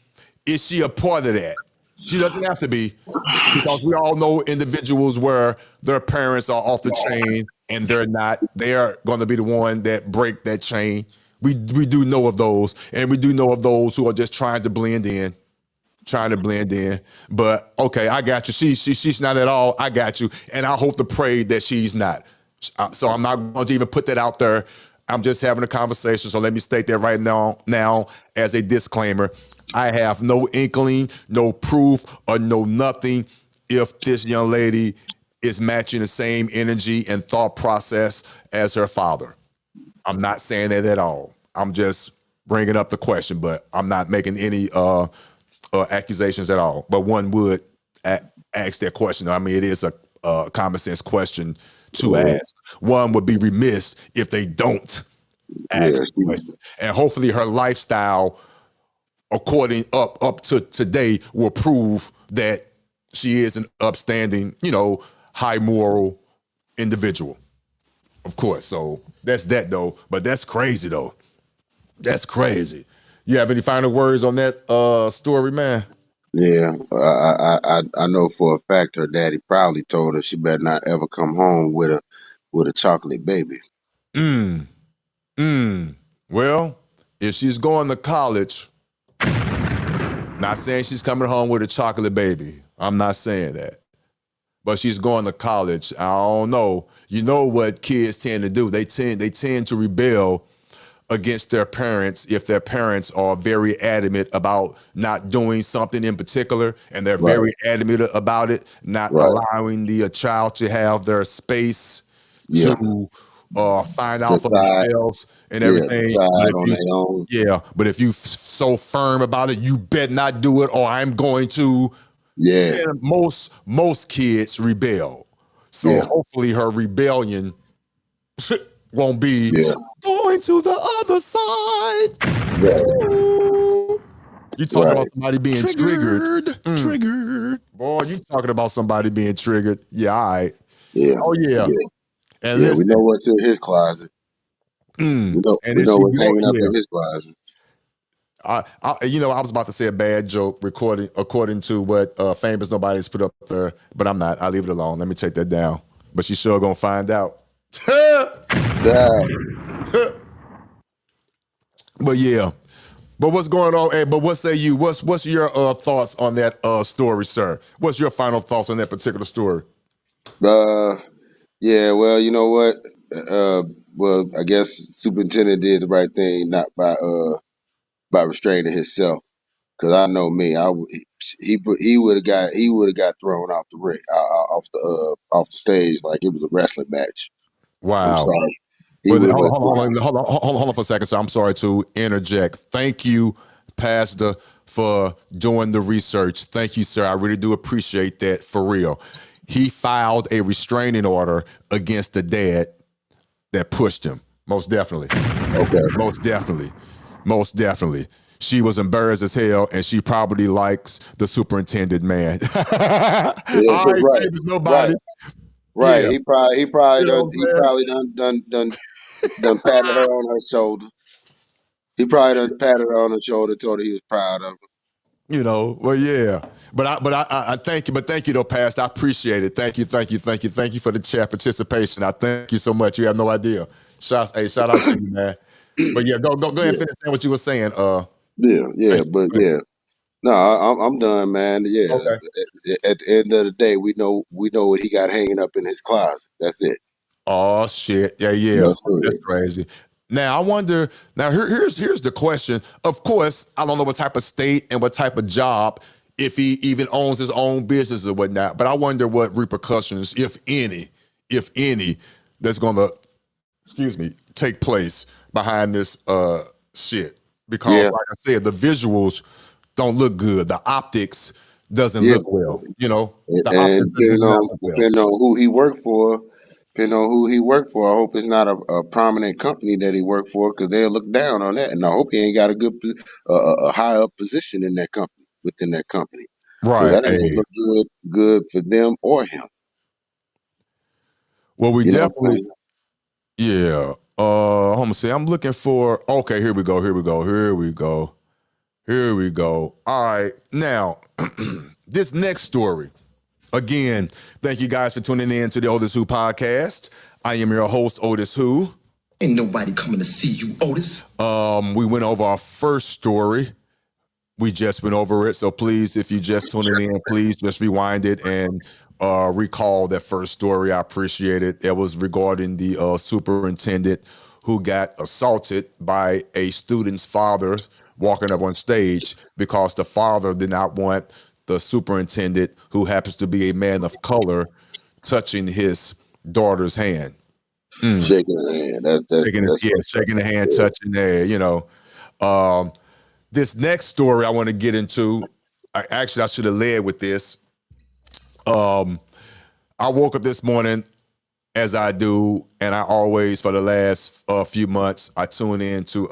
is she a part of that? She doesn't have to be, because we all know individuals where their parents are off the chain and they're not. They are going to be the one that break that chain. We do know of those, and we do know of those who are just trying to blend in. But okay, I got you. She's not at all. I got you, and I hope to pray that she's not. So I'm not going to even put that out there. I'm just having a conversation. So let me state that right now as a disclaimer. I have no inkling, no proof, or no nothing if this young lady is matching the same energy and thought process as her father. I'm not saying that at all. I'm just bringing up the question, but I'm not making any accusations at all. But one would ask that question. I mean, it is a common sense question to ask. One would be remiss if they don't ask the question. And hopefully her lifestyle, according up to today, will prove that she is an upstanding, high moral individual. Of course. So that's that though. But that's crazy though. That's crazy. You have any final words on that story, man? Yeah, I know for a fact her daddy probably told her she better not ever come home with a chocolate baby. Well, if she's going to college, not saying she's coming home with a chocolate baby. I'm not saying that. But she's going to college. I don't know. You know what kids tend to do. They tend to rebel against their parents if their parents are very adamant about not doing something in particular, and they're very adamant about it, not allowing the child to have their space to find out for themselves and everything. But if you so firm about it, you better not do it, or I'm going to. Yeah. And most kids rebel. So hopefully her rebellion won't be going to the other side. You talking about somebody being triggered. Triggered. Boy, you talking about somebody being triggered. Yeah, all right. Yeah. Oh, yeah. And we listen, know what's in his closet. We know what's hanging up in his closet. I was about to say a bad joke according to what Famous Nobody's put up there, but I'm not. I'll leave it alone. Let me take that down. But she's sure gonna find out. But yeah. But what's going on? Hey, but what say you? What's your thoughts on that story, sir? What's your final thoughts on that particular story? Yeah, well, you know what? Well, I guess superintendent did the right thing, not by restraining himself. Cause I know me, he would have got thrown off the ring, off the stage like it was a wrestling match. Wow. I'm sorry. Hold on for a second. So I'm sorry to interject. Thank you, Pastor, for doing the research. Thank you, sir. I really do appreciate that, for real. He filed a restraining order against the dad that pushed him. Most definitely. Okay. Most definitely. She was embarrassed as hell, and she probably likes the superintendent, man. Nobody. Right. Yeah. He probably done patted her on her shoulder. He probably done patted her on her shoulder, told her he was proud of her. Well, yeah. But I thank you. But thank you, though, Pastor. I appreciate it. Thank you for the chat participation. I thank you so much. You have no idea. Shout out to you, man. But yeah, go ahead and finish saying what you were saying. No, I'm done, man. Yeah. Okay. At the end of the day, we know what he got hanging up in his closet. That's it. Oh shit! Yeah, that's crazy. Now I wonder. Now here's the question. Of course, I don't know what type of state and what type of job, if he even owns his own business or whatnot. But I wonder what repercussions, if any, that's gonna, take place behind this shit. Because like I said, the visuals don't look good. The optics doesn't look well. And depending on who he worked for. I hope it's not a prominent company that he worked for, because they'll look down on that. And I hope he ain't got a high up position in that company, within that company. Right. That ain't gonna look good for them or him. Well, we definitely. Yeah. I'm gonna say I'm looking for. Okay, here we go. All right. Now, this next story. Again, thank you guys for tuning in to the OtisWho podcast. I am your host, OtisWho. Ain't nobody coming to see you, Otis. We went over our first story. We just went over it. So please, if you just tuning in, please just rewind it and recall that first story. I appreciate it. It was regarding the superintendent who got assaulted by a student's father walking up on stage because the father did not want the superintendent, who happens to be a man of color, touching his daughter's hand. Shaking her hand. Shaking the hand, touching there, this next story I want to get into, I should have led with this. I woke up this morning, as I do, and I always, for the last few months, I tune in to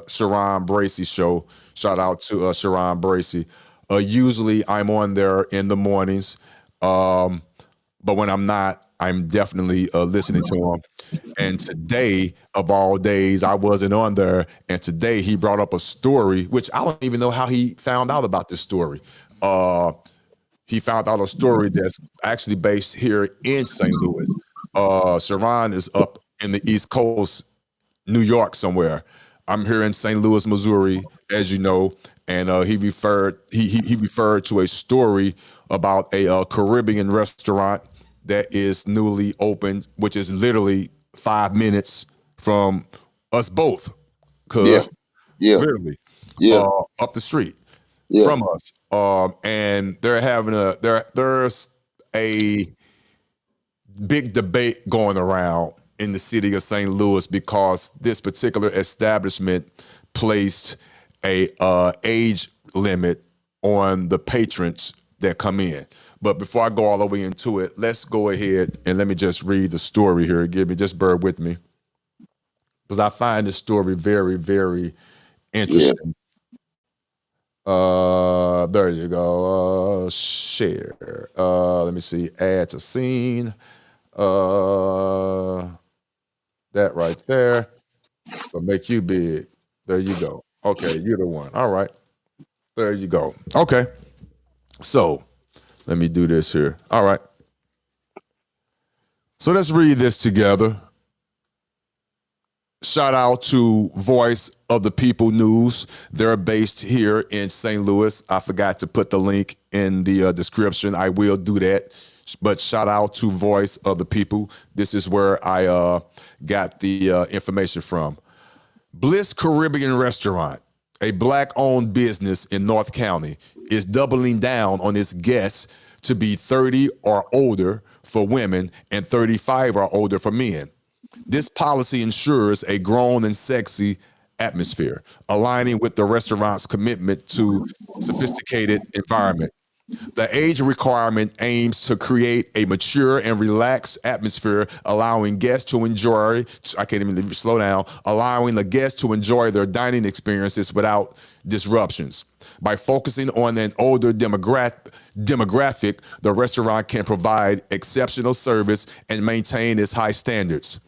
Sharon Bracey's show. Shout out to Sharon Bracey. Usually I'm on there in the mornings, but when I'm not, I'm definitely listening to him. And today, of all days, I wasn't on there. And today he brought up a story, which I don't even know how he found out about this story. He found out a story that's actually based here in St. Louis. Sharon is up in the East Coast, New York somewhere. I'm here in St. Louis, Missouri, as you know, and he referred to a story about a Caribbean restaurant that is newly opened, which is literally 5 minutes from us both, literally up the street from us. And they're having there's a big debate going around in the city of St. Louis because this particular establishment placed a age limit on the patrons that come in. But before I go all the way into it, let's go ahead and let me just read the story here. Just bear with me, because I find this story very, very interesting. There you go. Share. Let me see. Add to scene. That right there. Will make you big. There you go. Okay, you're the one. All right. There you go. Okay. So let me do this here. All right. So let's read this together. Shout out to Voice of the People News. They're based here in St. Louis. I forgot to put the link in the description. I will do that. But shout out to Voice of the People. This is where I got the information from. Bliss Caribbean Restaurant, a Black-owned business in North County, is doubling down on its guests to be 30 or older for women and 35 or older for men. This policy ensures a grown and sexy atmosphere, aligning with the restaurant's commitment to sophisticated environment. The age requirement aims to create a mature and relaxed atmosphere, allowing guests to enjoy, I can't even slow down, allowing the guests to enjoy their dining experiences without disruptions. By focusing on an older demographic, the restaurant can provide exceptional service and maintain its high standards.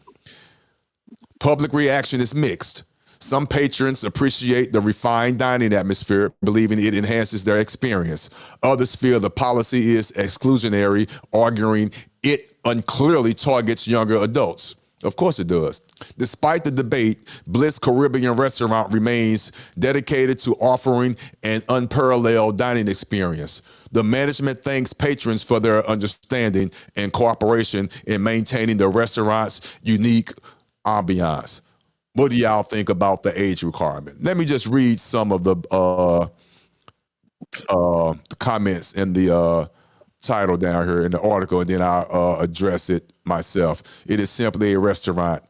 Public reaction is mixed. Some patrons appreciate the refined dining atmosphere, believing it enhances their experience. Others feel the policy is exclusionary, arguing it unclearly targets younger adults. Of course it does. Despite the debate, Bliss Caribbean Restaurant remains dedicated to offering an unparalleled dining experience. The management thanks patrons for their understanding and cooperation in maintaining the restaurant's unique ambiance. What do y'all think about the age requirement? Let me just read some of the comments in the title down here in the article, and then I'll address it myself. It is simply a restaurant.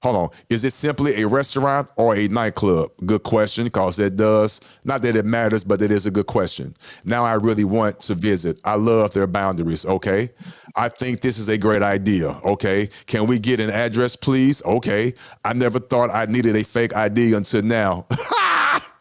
Hold on. Is it simply a restaurant or a nightclub? Good question, because it does. Not that it matters, but it is a good question. Now I really want to visit. I love their boundaries, okay? I think this is a great idea, okay? Can we get an address, please? Okay. I never thought I needed a fake ID until now.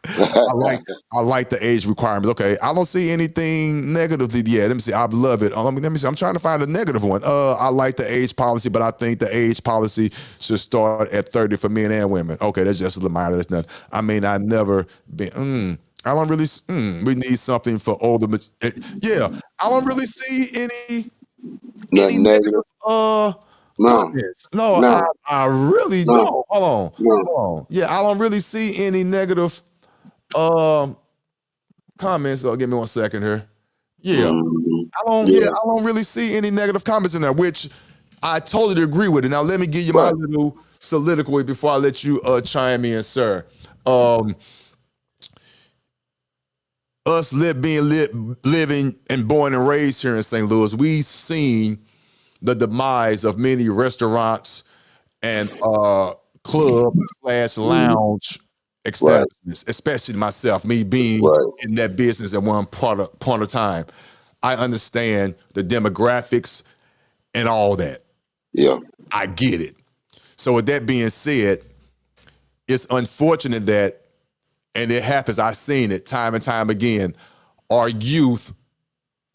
I like the age requirements. Okay, I don't see anything negative yet. Let me see. I love it. Let me see. I'm trying to find a negative one. I like the age policy, but I think the age policy should start at 30 for men and women. Okay, that's just a little minor. That's nothing. I mean, I never been. I don't really. We need something for older. Yeah, I don't really see any negative. Comments. No. I really don't. Hold on. Yeah, I don't really see any negative comments. Give me 1 second here. Yeah. I don't really see any negative comments in there, which I totally agree with it. Now let me give you my Right. little soliloquy before I let you chime in, sir. Us living and born and raised here in St. Louis, we've seen the demise of many restaurants and club / lounge Right. establishments, especially myself, me being Right. in that business at one point of time. I understand the demographics and all that. Yeah. I get it. So with that being said, it's unfortunate that, and it happens, I've seen it time and time again, our youth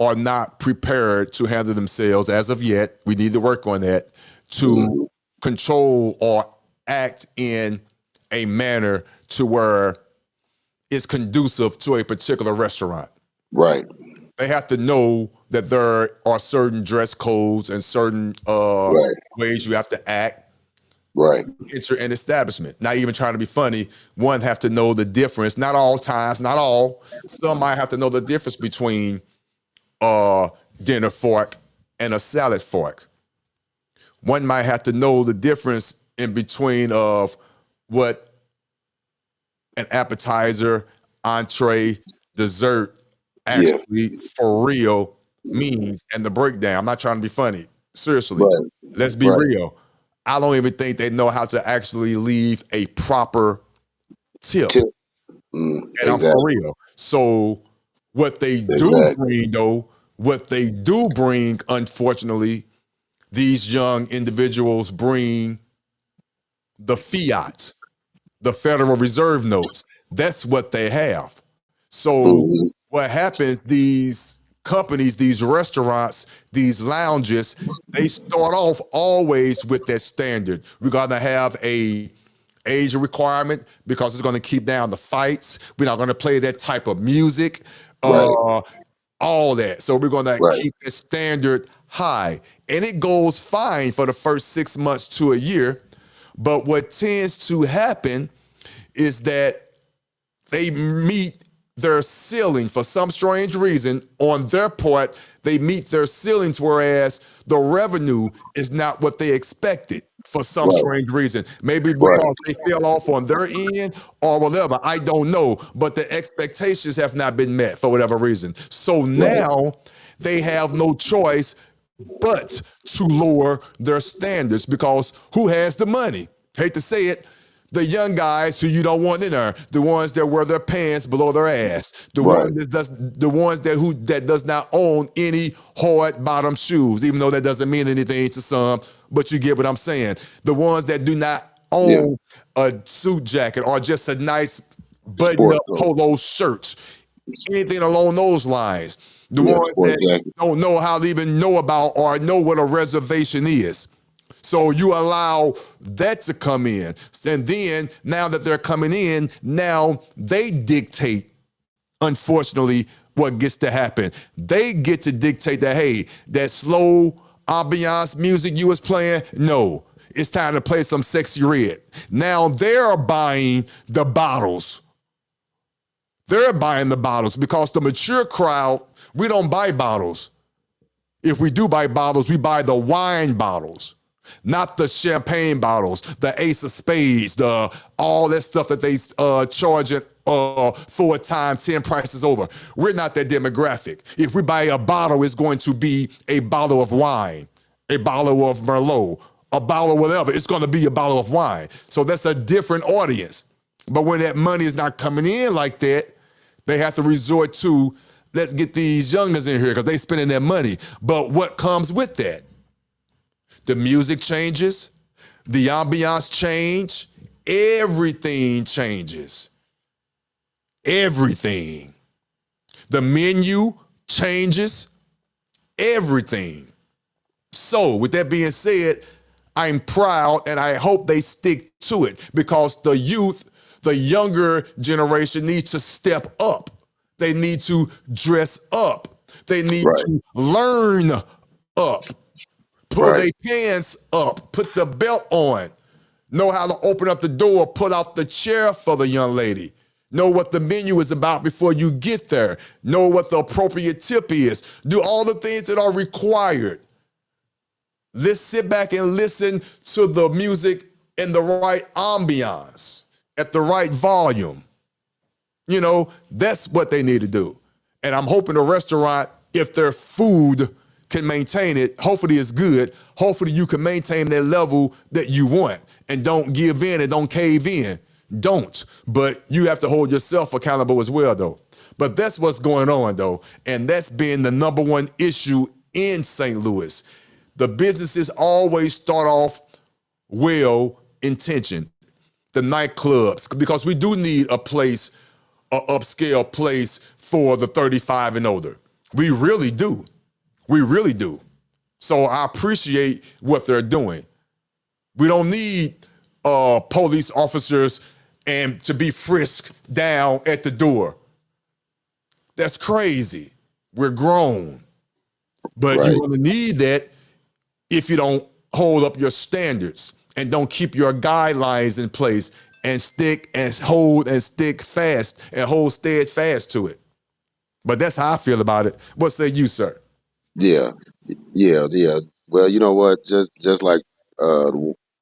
are not prepared to handle themselves as of yet. We need to work on that to control or act in a manner to where it's conducive to a particular restaurant. Right. They have to know that there are certain dress codes and certain Right. ways you have to act. Right. Enter an establishment. Not even trying to be funny. One have to know the difference. Not all times, not all. Some might have to know the difference between a dinner fork and a salad fork. One might have to know the difference in between of what an appetizer, entree, dessert actually for real means and the breakdown. I'm not trying to be funny. Seriously. Right. Let's be Right. real. I don't even think they know how to actually leave a proper tip. Tip. And I'm for Exactly. real. So what they do Exactly. bring, though, what they do bring, unfortunately, these young individuals bring the fiat, the Federal Reserve notes. That's what they have. So Mhm. what happens, these companies, these restaurants, these lounges, they start off always with that standard. We're gonna have a age requirement because it's gonna keep down the fights. We're not gonna play that type of music, Right. all that. So we're gonna Right. keep the standard high. And it goes fine for the first 6 months to a year. But what tends to happen is that they meet their ceiling for some strange reason. On their part, they meet their ceilings, whereas the revenue is not what they expected for some Right. strange reason. Maybe Right. because they fell off on their end or whatever. I don't know. But the expectations have not been met for whatever reason. So now they have no choice but to lower their standards because who has the money? Hate to say it, the young guys who you don't want in there, the ones that wear their pants below their ass, the Right. ones that does not own any hard bottom shoes, even though that doesn't mean anything to some, but you get what I'm saying. The ones that do not own a suit jacket or just a nice button-up Sport coat. polo shirt, anything along those lines. The Yeah, ones sport that jacket. don't know how to even know about or know what a reservation is. So you allow that to come in. And then now that they're coming in, now they dictate, unfortunately, what gets to happen. They get to dictate that, hey, that slow ambiance music you was playing, no, it's time to play some Sexy Red. Now they're buying the bottles. They're buying the bottles because the mature crowd, we don't buy bottles. If we do buy bottles, we buy the wine bottles, not the champagne bottles, the Ace of Spades, the all that stuff that they charge it for a time 10 prices over. We're not that demographic. If we buy a bottle, it's going to be a bottle of wine, a bottle of Merlot, a bottle of whatever. It's going to be a bottle of wine. So that's a different audience. But when that money is not coming in like that, they have to resort to, let's get these youngers in here because they spending their money. But what comes with that? The music changes, the ambiance change, everything changes. Everything. The menu changes, everything. So with that being said, I'm proud and I hope they stick to it because the youth, the younger generation needs to step up. They need to dress up. They need to learn up. Pull their pants up, put the belt on, know how to open up the door, pull out the chair for the young lady, know what the menu is about before you get there, know what the appropriate tip is, do all the things that are required. Let's sit back and listen to the music in the right ambiance, at the right volume. You know, that's what they need to do. And I'm hoping the restaurant, if their food can maintain it, hopefully it's good. Hopefully you can maintain that level that you want and don't give in and don't cave in. Don't. But you have to hold yourself accountable as well, though. But that's what's going on, though. And that's been the number one issue in St. Louis. The businesses always start off well intentioned. The nightclubs, because we do need a place, an upscale place for the 35 and older. We really do. We really do. So I appreciate what they're doing. We don't need police officers and to be frisked down at the door. That's crazy. We're grown. But Right. you're going to need that if you don't hold up your standards and don't keep your guidelines in place and stick and hold and stick fast and hold steadfast to it. But that's how I feel about it. What say you, sir? Yeah, yeah. Well, you know what? Just like uh,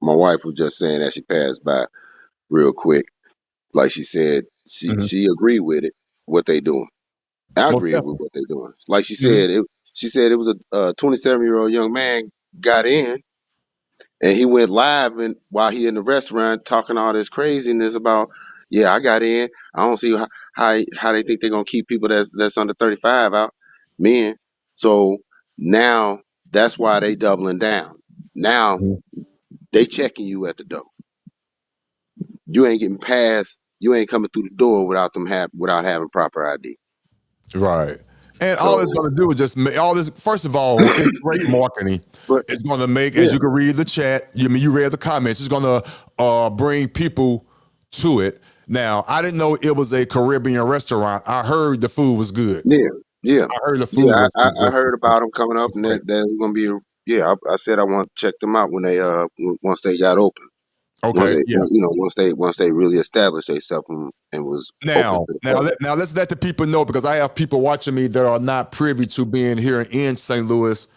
my wife was just saying that she passed by real quick. Like she said, Mhm. she agreed with it. What they doing? I Most agree with definitely. what they doing. Like she Mhm. said, she said it was a 27-year-old young man got in and he went live and while he in the restaurant talking all this craziness about, yeah, I got in. I don't see how they think they're gonna keep people that's under 35 out, men. So now that's why they doubling down. Now Mhm. they checking you at the door. You ain't getting past. You ain't coming through the door without having proper ID. Right. And all it's So, going to do is just make all this. First of all, it's great marketing. but It's going to make, as yeah, you can read the chat, you read the comments, it's going to bring people to it. Now, I didn't know it was a Caribbean restaurant. I heard the food was good. yeah, yeah, I heard the yeah. food I heard about them coming up, was and great. that gonna be. Yeah, I said I want to check them out when they once they got open. Once Okay, they yeah. once they really established themselves and was open Now, to the now, public. now let's let the people know because I have people watching me that are not privy to being here in St. Louis.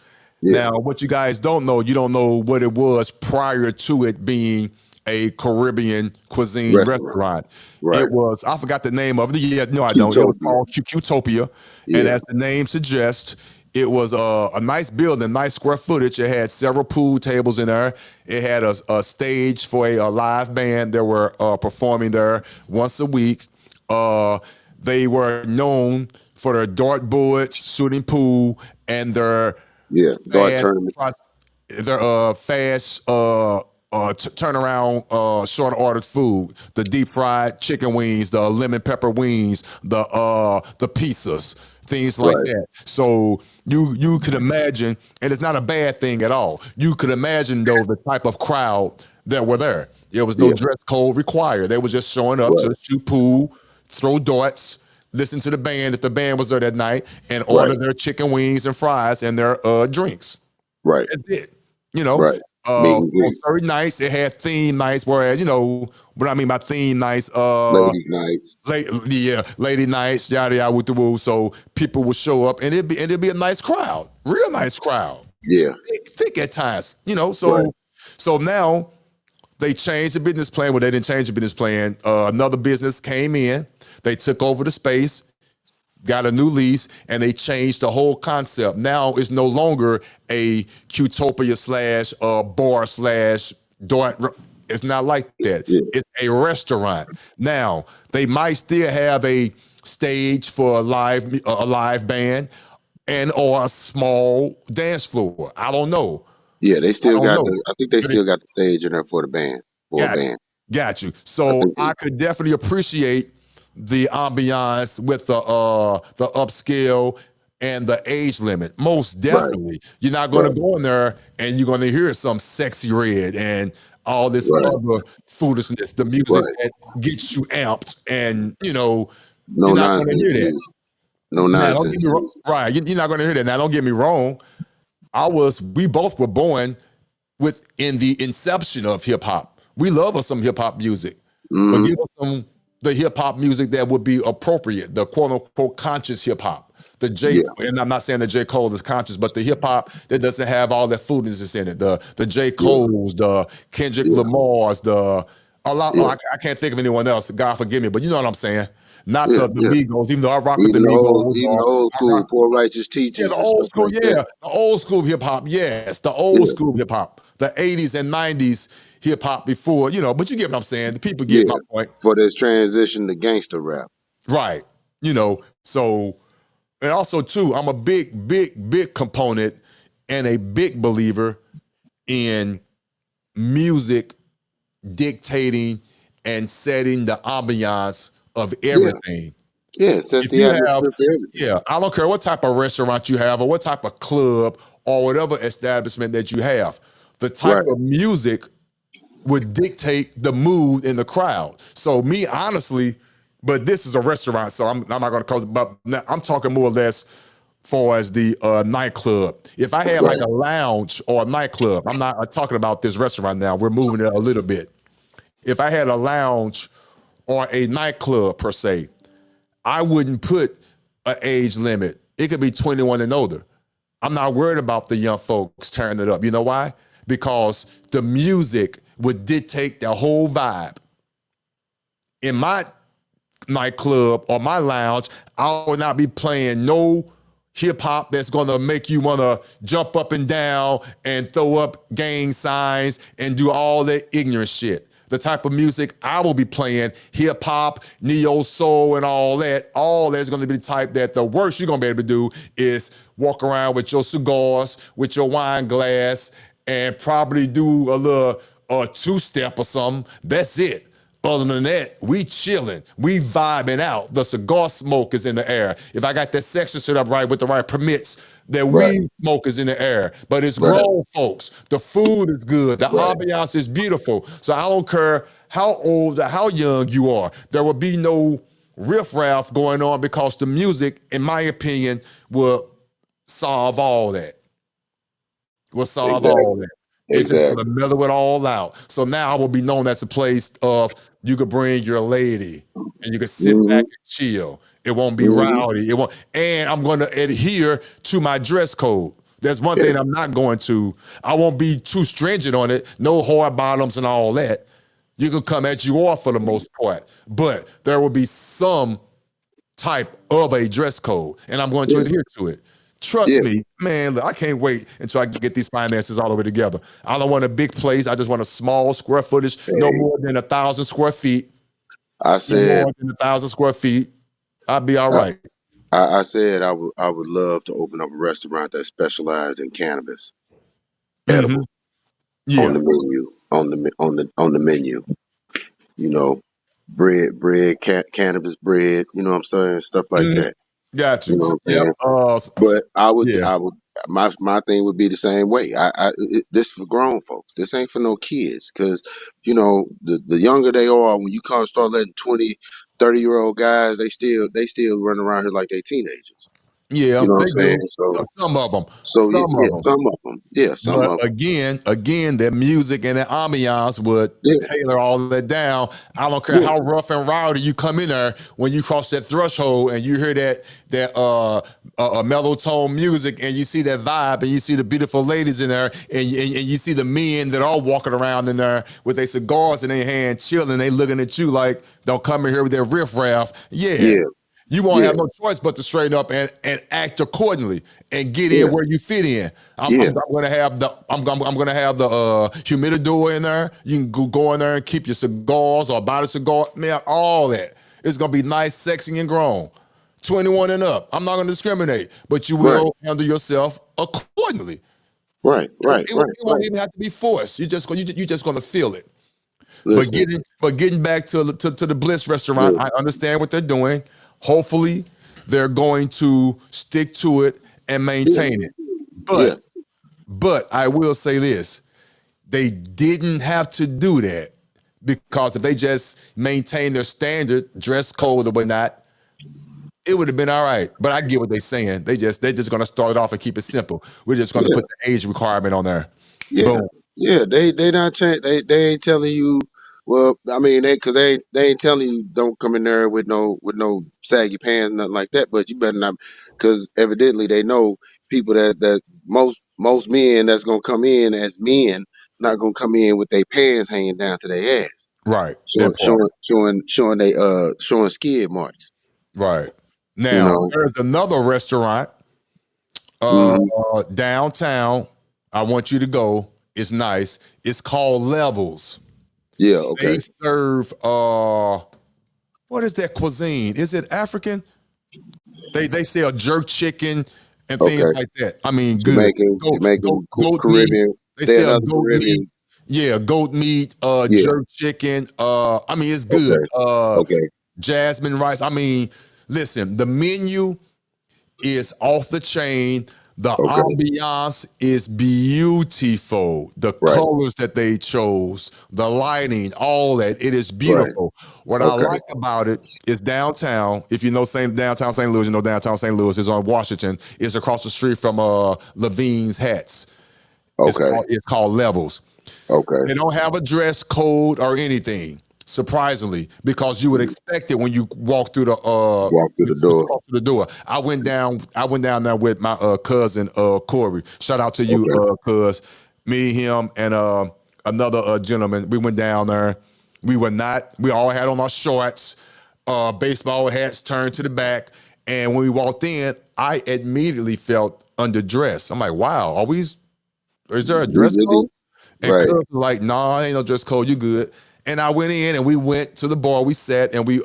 Yeah, Now, what you guys don't know, you don't know what it was prior to it being a Caribbean cuisine restaurant, restaurant. right? It was, I forgot the name of it. Yeah, no, I don't. It was Qtopia. called Qtopia. And Yeah, as the name suggests, it was a nice building, nice square footage. It had several pool tables in there. It had a stage for a live band that were performing there once a week. Uh, they were known for their dartboards, shooting pool, and their yeah. Dart fast, tournament, their fast turnaround short ordered food, the deep fried chicken wings, the lemon pepper wings, the pizzas, things like right? that. So you could imagine, and it's not a bad thing at all. You could imagine though the type of crowd that were there. There was no Yeah, dress code required. They were just showing up right, to shoot pool, throw darts, listen to the band if the band was there that night, and order right, their chicken wings and fries and their drinks. right, That's it. You know, right. Meet and on greet, certain nights it had theme nights, whereas what I mean by theme nights, ladies' nights. lady nights, yada yada with the woo. So people would show up, and it'd be a nice crowd, real nice crowd, Yeah, thick at times. right. So now they changed the business plan. Well, they didn't change the business plan. Another business came in. They took over the space, got a new lease, and they changed the whole concept. Now it's no longer a Qtopia slash bar slash dart. It's not like that. Yeah, It's a restaurant. Now they might still have a stage for a live band and or a small dance floor. I don't know. yeah. They I still don't got know. the. I think they But it still got the stage in there for a got band. got you. I So think I could definitely appreciate the ambiance with the upscale and the age limit. Most right, definitely. You're not going to right, go in there and you're going to hear some sexy red and all this right, other foolishness, the music right. that gets you amped and No you're not going to nonsense hear that. music. No Now don't get nonsense me wrong. music. Right. You're not going to hear that. Now don't get me wrong. We both were born within the inception of hip hop. We love us some hip hop music, but Hmm. give us the hip hop music that would be appropriate, the quote unquote conscious hip hop, The Yeah. and I'm not saying that J. Cole is conscious, but the hip hop that doesn't have all that foodiness in it. The J. Yeah. Cole's, the Kendrick Yeah. Lamar's, a lot. Yeah. I can't think of anyone else. God forgive me, but you know what I'm saying. Not Yeah. the Yeah. Migos, even though I rock with the Even the old, Migos, even the or old I school rock, poor righteous yeah, the teachers and old stuff school, like that. the old school hip hop, yes, the old Yeah. school hip hop, the 80s and 90s hip hop before, but you get what I'm saying. The people get Yeah. my point. For this transition to gangster rap. Right. So, and also too, I'm a big component and a big believer in music dictating and setting the ambiance of Yeah. everything. Yeah. It sets If the you have, atmosphere for everything. yeah, I don't care what type of restaurant you have or what type of club or whatever establishment that you have, the type Right. of music would dictate the mood in the crowd. So me, honestly, but this is a restaurant, so I'm not going to cause. But I'm talking more or less for as the nightclub. If I had like Right. a lounge or a nightclub, I'm not talking about this restaurant now. We're moving it a little bit. If I had a lounge or a nightclub per se, I wouldn't put an age limit. It could be 21 and older. I'm not worried about the young folks turning it up. You know why? Because the music would dictate the whole vibe. In my nightclub or my lounge, I will not be playing no hip hop that's gonna make you wanna jump up and down and throw up gang signs and do all that ignorant shit. The type of music I will be playing, hip hop, neo soul, and all that's gonna be the type that the worst you're gonna be able to do is walk around with your cigars, with your wine glass, and probably do a little two-step or something. That's it. Other than that, we chilling, we vibing out. The cigar smoke is in the air. If I got that section set up right with the right permits, that Right. weed smoke is in the air. But it's Right. grown folks. The food is good. The Right. ambiance is beautiful. So I don't care how old or how young you are. There will be no riffraff going on because the music, in my opinion, will solve all that. Will solve Exactly. all that. It's just Exactly. gonna mellow it all out. So now I will be known as a place of you could bring your lady and you can sit back Mm-hmm. and chill. It won't be Mm-hmm. rowdy. It won't, and I'm gonna adhere to my dress code. There's one Yeah. thing I'm not going to. I won't be too stringent on it. No hard bottoms and all that. You can come at you off for the most part, but there will be some type of a dress code, and I'm going to Yeah. adhere to it. Trust Yeah. me, man. Look, I can't wait until I can get these finances all the way together. I don't want a big place. I just want a small square footage, no Hey, more than 1,000 square feet. I No said, more than 1,000 square feet. I'll be all I, right. I said I would love to open up a restaurant that specialized in cannabis, Mm-hmm. edible on Yeah. the menu, on the menu. You know, cannabis bread. You know what I'm saying? Stuff like Mm-hmm. that. Got You you. know what I'm Yep. saying? But Yeah. my thing would be the same way. This for grown folks. This ain't for no kids. Cause the younger they are, when you come start letting 20, 30-year-old guys, they still run around here like they teenagers. Yeah, You know what I'm they saying? do. So Some of them. so Some of yeah, them. some of them. Yeah, some But of them. again, that music and that ambiance would Yeah, tailor all that down. I don't care yeah, how rough and rowdy you come in there when you cross that threshold and you hear that mellow tone music and you see that vibe and you see the beautiful ladies in there and you see the men that are walking around in there with their cigars in their hand, chilling. They looking at you like don't come in here with their riffraff. Yeah. yeah, You won't yeah, have no choice but to straighten up and act accordingly and get in yeah, where you fit in. yeah. I'm gonna have the humidor in there. You can go in there and keep your cigars or buy the cigar, man, all that. It's gonna be nice, sexy, and grown. 21 and up. I'm not gonna discriminate, but you Right, will handle yourself accordingly. right, right, It right, won't right. even have to be forced. You're just gonna feel it. But Listen, getting back to the Bliss restaurant, yeah, I understand what they're doing. Hopefully, they're going to stick to it and yeah, maintain it. yeah, But I will say this: they didn't have to do that because if they just maintain their standard dress code or whatnot, it would have been all right. But I get what they're saying. They're just gonna start it off and keep it simple. We're just gonna yeah, put the age requirement on there. yeah, Boom. yeah. They not change. They ain't telling you. Well, I mean, because they ain't telling you don't come in there with no saggy pants, nothing like that. But you better not, because evidently they know people that most men that's gonna come in as men not gonna come in with their pants hanging down to their ass, Right. showing That part. showing skid marks. Right. You Now, know. there's another restaurant uh Hmm. downtown. I want you to go. It's nice. It's called Levels. Yeah. They Okay. serve what is that cuisine? Is it African? They sell jerk chicken and things Okay. like that. I mean, good. Goat meat. Caribbean. They They sell another goat meat. Caribbean. Yeah, goat meat, Yeah. jerk chicken. I mean, it's good. Okay. Okay. Jasmine rice. I mean, listen, the menu is off the chain. The Okay. ambiance is beautiful. The Right. colors that they chose, the lighting, all that, it is Right. beautiful. What I Okay. like about it is downtown. If you know downtown St. Louis, you know downtown St. Louis is on Washington. It's across the street from Levine's Hats. Okay. It's called Levels. Okay. They don't have a dress code or anything, surprisingly, because you would expect it when you walk through the Walk through you the door. walk through the door. I went down there with my cousin Corey. Shout out to you, Okay. cuz. Me, him, and another gentleman. We went down there. We all had on our shorts, baseball hats turned to the back. And when we walked in, I immediately felt underdressed. I'm like, wow, is there a We dress code? really And right. Cuz was like, nah, ain't no dress code, you good. And I went in and we went to the bar, we sat and we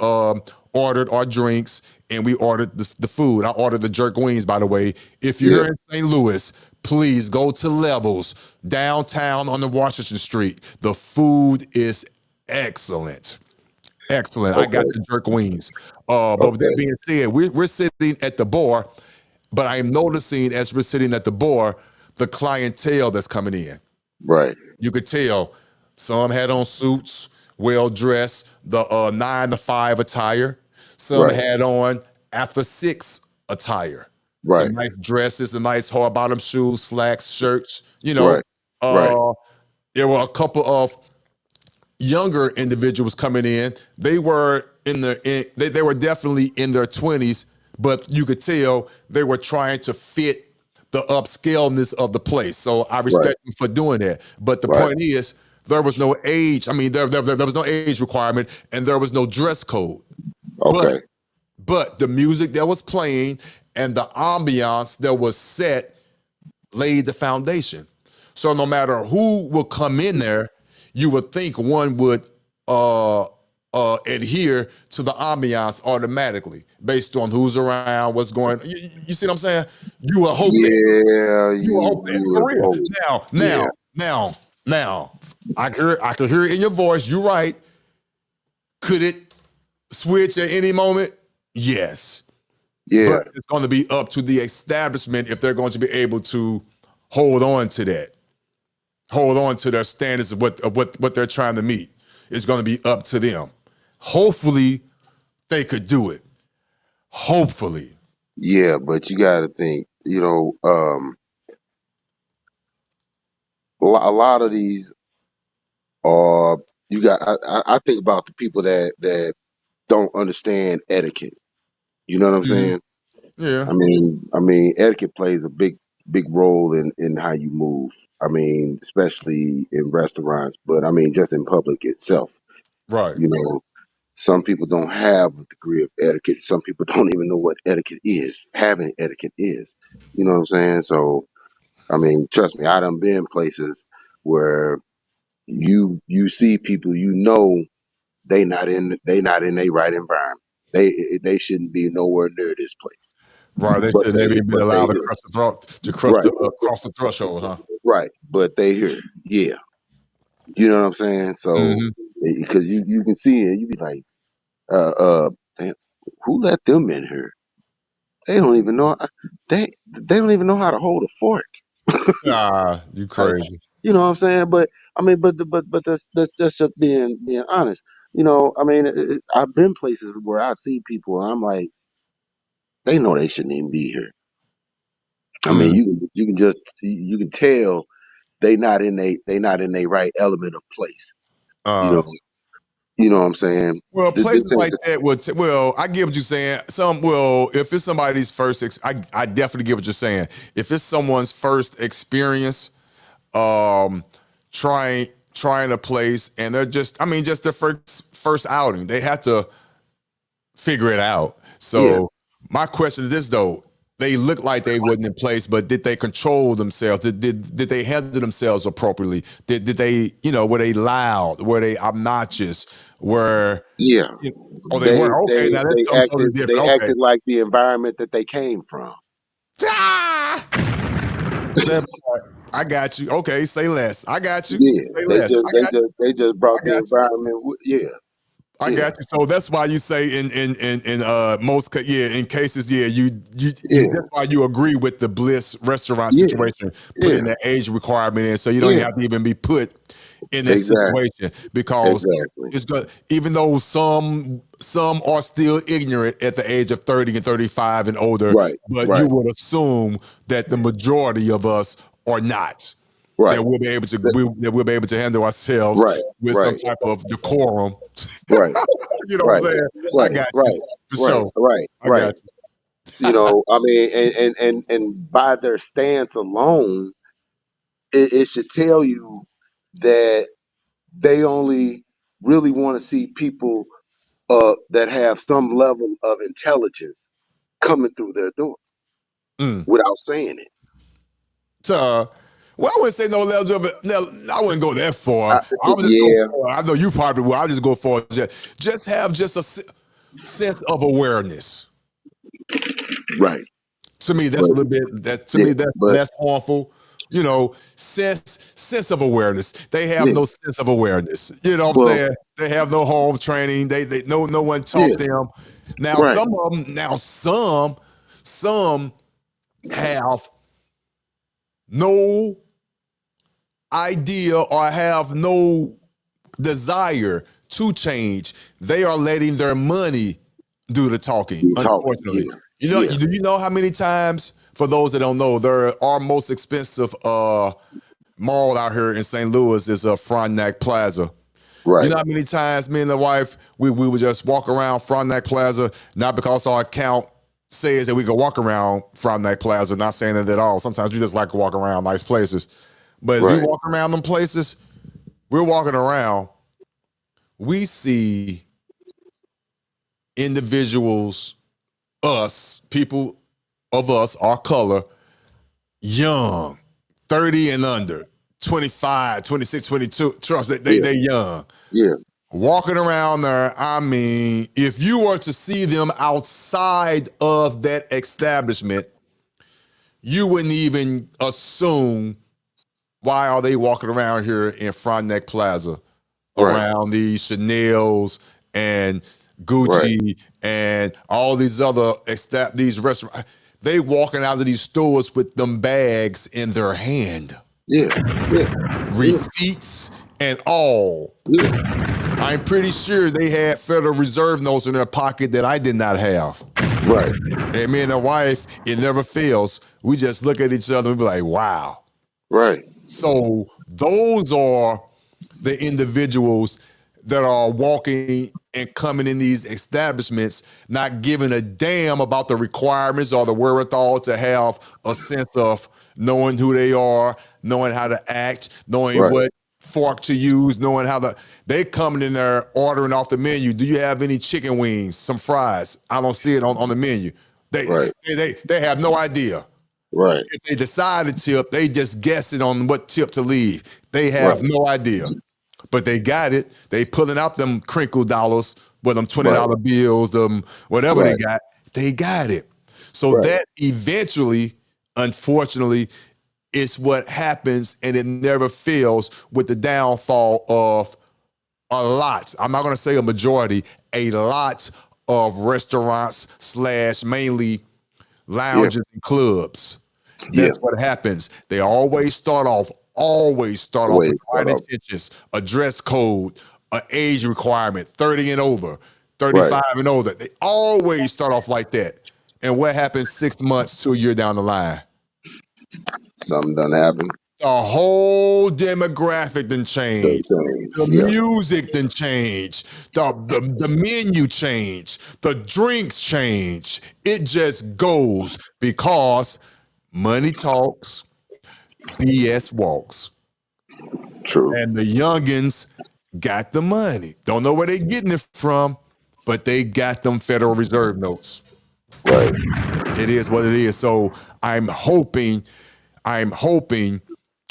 ordered our drinks and we ordered the food. I ordered the jerk wings, by the way. If you're Yeah. here in St. Louis, please go to Levels downtown on the Washington Street. The food is excellent. Excellent. I got Okay. the jerk wings. But with that Okay. being said, we're sitting at the bar, but I am noticing as we're sitting at the bar, the clientele that's coming in. Right. You could tell some had on suits, well dressed, the 9 to 5 attire. Some Right. had on after 6 attire. The Right. nice dresses, the nice hard bottom shoes, slacks, shirts. Right. Right. Uh, there were a couple of younger individuals coming in. They were they were definitely in their 20s, but you could tell they were trying to fit the upscaleness of the place. So I Right. respect them for doing that. But the Right. point is, there was no age. I mean, there was no age requirement, and there was no dress code. Okay. But the music that was playing and the ambiance that was set laid the foundation. So no matter who will come in there, you would think one would adhere to the ambiance automatically based on who's around, what's going. You see what I'm saying? You would hope that. Yeah. You would hope that You for would real. hope. Now, Yeah. now, now, now. I can hear it in your voice. You're right. Could it switch at any moment? Yes. Yeah. But it's going to be up to the establishment if they're going to be able to hold on to that, hold on to their standards of what they're trying to meet. It's going to be up to them. Hopefully, they could do it. Hopefully. Yeah. But you got to think. A lot of these are. You got. I think about the people that don't understand etiquette. You know what I'm Mhm. saying? Yeah. I mean, etiquette plays a big role in how you move. I mean, especially in restaurants, but I mean, just in public itself. Right. You know, some people don't have a degree of etiquette. Some people don't even know what etiquette is. Having etiquette is. You know what I'm saying? So, I mean, trust me, I done been places where you see people they not in their right environment. They shouldn't be nowhere near this place. Right. They But should they maybe be but they allowed to here. Right. cross the threshold, huh? Right. But they here. Yeah. You know what I'm saying? So Hmm. because you can see it, you be like, damn, who let them in here? They don't even know they don't even know how to hold a fork. Ah, you It's like, crazy. you know what I'm saying? But I mean, but that's just being honest. I mean, I've been places where I see people and I'm like, they know they shouldn't even be here. I mean, Mm. you can tell they not in they not in their right element of place. You Uh, know, You know what I'm saying? Well, This places ain't like that would. Well, I get what you're saying. If it's somebody's first, I definitely get what you're saying. If it's someone's first experience, um, trying a place, and they're just their first outing, they have to figure it out. So my question is this though: they look like they wasn't in place, but did they control themselves? Did they handle themselves appropriately? Did they, were they loud? Were they obnoxious? Were yeah. Oh, they were okay. They Now that's something totally they different. Okay, acted like the environment that they came from. ah! That part. I got you. Okay, say less. I got you. Yeah, Say less. I got you. they just I brought the got you. environment. Yeah, I yeah, got you. So that's why you say in in cases, you yeah, that's why you agree with the Bliss restaurant yeah, situation, yeah. putting that age requirement in, so you don't even Yeah, have to even be put in this exactly, situation, because exactly. it's good. Even though some are still ignorant at the age of 30 and 35 and older, Right, but you right, would assume that the majority of us are not. right, That we'll be able to handle ourselves right, with some right, type of decorum. right, You know what I'm right, saying? I right, got you right, for right, sure. right, I right. got You know, I mean, and by their stance alone, it should tell you that they only really want to see people that have some level of intelligence coming through their door you. without saying it. Well, I wouldn't say no level of it. No, I wouldn't go that far. I, I would just go yeah, for. I know you probably will. I just go for just have just a sense of awareness. right, To me, that's but a little bit. That to yeah, me, that's but less harmful. Sense of awareness. They have yeah, no sense of awareness. You know what I'm well, saying? They have no home training. They no one taught yeah, them. Now right, some of them. Now some have no idea or have no desire to change. They are letting their money do the talking, you're talking, unfortunately. yeah, yeah, Do you know how many times, for those that don't know, our most expensive mall out here in St. Louis is Frontenac Plaza. You right, know how many times me and the wife, we would just walk around Frontenac Plaza, not because our account says that we can walk around Frontenac Plaza, not saying that at all. Sometimes we just like to walk around nice places. But as we right, walk around them places, we're walking around, we see individuals, people of us, our color, young, 30 and under, 25, 26, 22. Trust that yeah, they young. yeah, Walking around there, I mean, if you were to see them outside of that establishment, you wouldn't even assume, why are they walking around here in Frontenac Plaza, right, around these Chanel's and right, Gucci and all these other these restaurants. They walking out of these stores with them bags in their hand, yeah, yeah, yeah, receipts and all. yeah, I'm pretty sure they had Federal Reserve notes in their pocket that I did not have. right, And me and the wife, it never fails. We just look at each other and be like, wow. right, So those are the individuals that are walking and coming in these establishments, not giving a damn about the requirements or the wherewithal to have a sense of knowing who they are, knowing how to act, knowing right, what fork to use, knowing how to. They coming in there ordering off the menu. Do you have any chicken wings, some fries? I don't see it on the menu. right, They have no idea. right, If they decide to tip, they just guessing on what tip to leave. They right, have no idea. But they got it. They pulling out them crinkle dollars, with them $20 right, bills, them whatever right, they got it. So right, that eventually, unfortunately, is what happens, and it never fails with the downfall of a lot. I'm not gonna say a majority, a lot of restaurants slash mainly yeah, lounges and clubs. yeah. That's what happens. They always start off with Wait, right hold up. intentions, a dress code, an age requirement, 30 and over, Right, 35 and older. They always start off like that. And what happens 6 months to a year down the line? something done happened. The whole demographic done changed. The Yeah. music done changed. The menu changed. The drinks changed. It just goes because money talks, BS walks. True. And the youngins got the money. Don't know where they getting it from, but they got them Federal Reserve notes. Right. It is what it is. So I'm hoping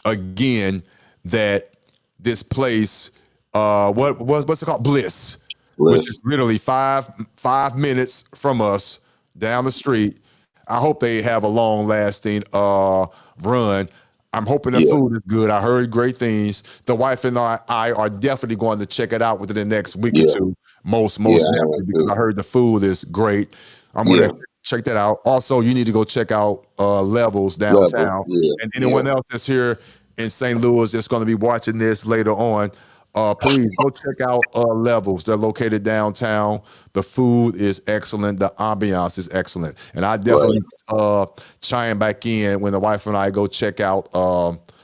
again that this place, what's it called? Bliss, which is literally five minutes from us down the street. I hope they have a long lasting run. I'm hoping the food is good. I heard great things. The wife and I are definitely going to check it out within the next week or two. Most definitely, because I heard the food is great. I'm going to check that out. Also, you need to go check out Levels downtown. And anyone else that's here in St. Louis that's going to be watching this later on, please go check out Levels. They're located downtown. The food is excellent. The ambiance is excellent. And I definitely chime back in when the wife and I go check out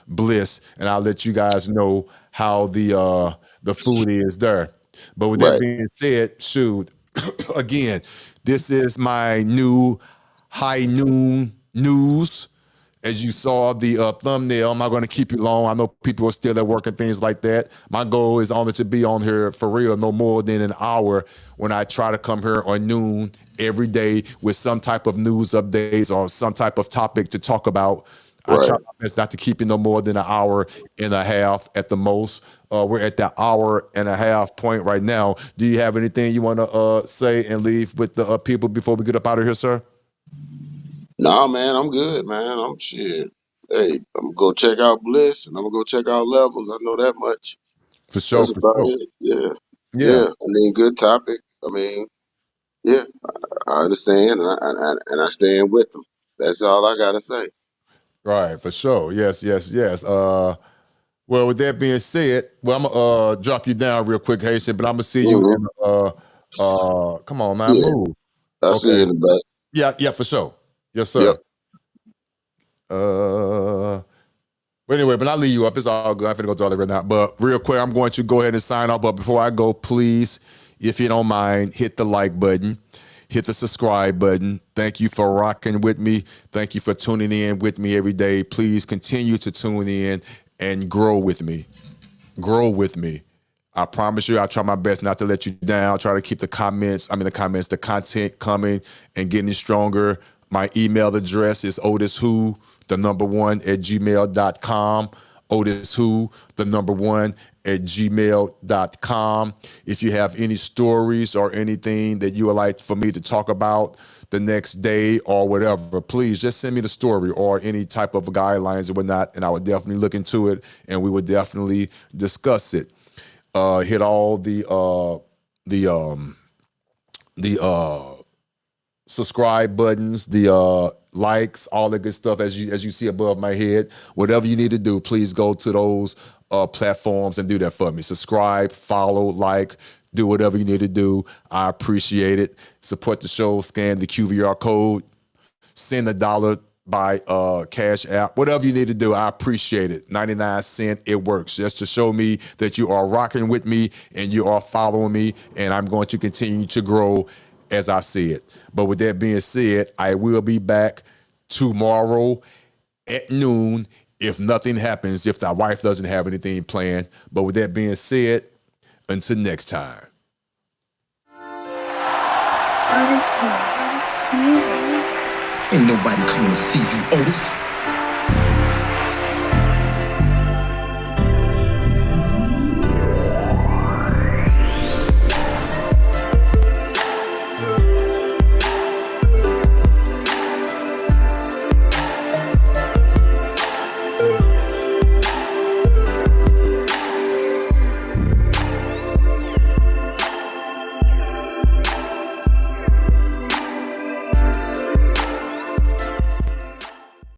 Bliss, and I'll let you guys know how the food is there. But with that being said, shoot, again, this is my new high noon news. As you saw the thumbnail, I'm not going to keep you long. I know people are still at work and things like that. My goal is only to be on here for real no more than an hour when I try to come here on noon every day with some type of news updates or some type of topic to talk about. I try my best not to keep it no more than an hour and a half at the most. We're at that hour and a half point right now. Do you have anything you want to say and leave with the people before we get up out of here, sir? No, man, I'm good, man. I'm shit. Hey, I'm gonna go check out Bliss and I'm gonna go check out Levels. I know that much. For sure, That's for about sure. it. Yeah. Yeah. I mean, good topic. I mean, yeah, I understand and I stand with them. That's all I gotta say. Right, for sure. Yes, yes, yes. Well, with that being said, I'm gonna drop you down real quick, Haitian, but I'm gonna see you in come on, man, Yeah, move. I'll see you in the back. Yeah, for sure. Yes, Yep. sir. But anyway, but I'll leave you up. It's all good. I'm finna go to all that right now. But real quick, I'm going to go ahead and sign off. But before I go, please, if you don't mind, hit the like button, hit the subscribe button. Thank you for rocking with me. Thank you for tuning in with me every day. Please continue to tune in and grow with me. Grow with me. I promise you, I'll try my best not to let you down. I'll try to keep the content coming and getting stronger. My email address is OtisWho, the number 1 at gmail.com. OtisWho, the number 1 at gmail.com. If you have any stories or anything that you would like for me to talk about the next day or whatever, please just send me the story or any type of guidelines or whatnot, and I would definitely look into it and we would definitely discuss it. Hit all the subscribe buttons, the likes, all the good stuff as you see above my head. Whatever you need to do, please go to those platforms and do that for me. Subscribe, follow, like, do whatever you need to do. I appreciate it. Support the show, scan the QVR code, send $1 by Cash App, whatever you need to do. I appreciate it. 99 cents, it works. Just to show me that you are rocking with me and you are following me, and I'm going to continue to grow as I see it. But with that being said, I will be back tomorrow at noon if nothing happens, if the wife doesn't have anything planned. But with that being said, until next time. OtisWho. Music. Ain't nobody coming to see you, Otis.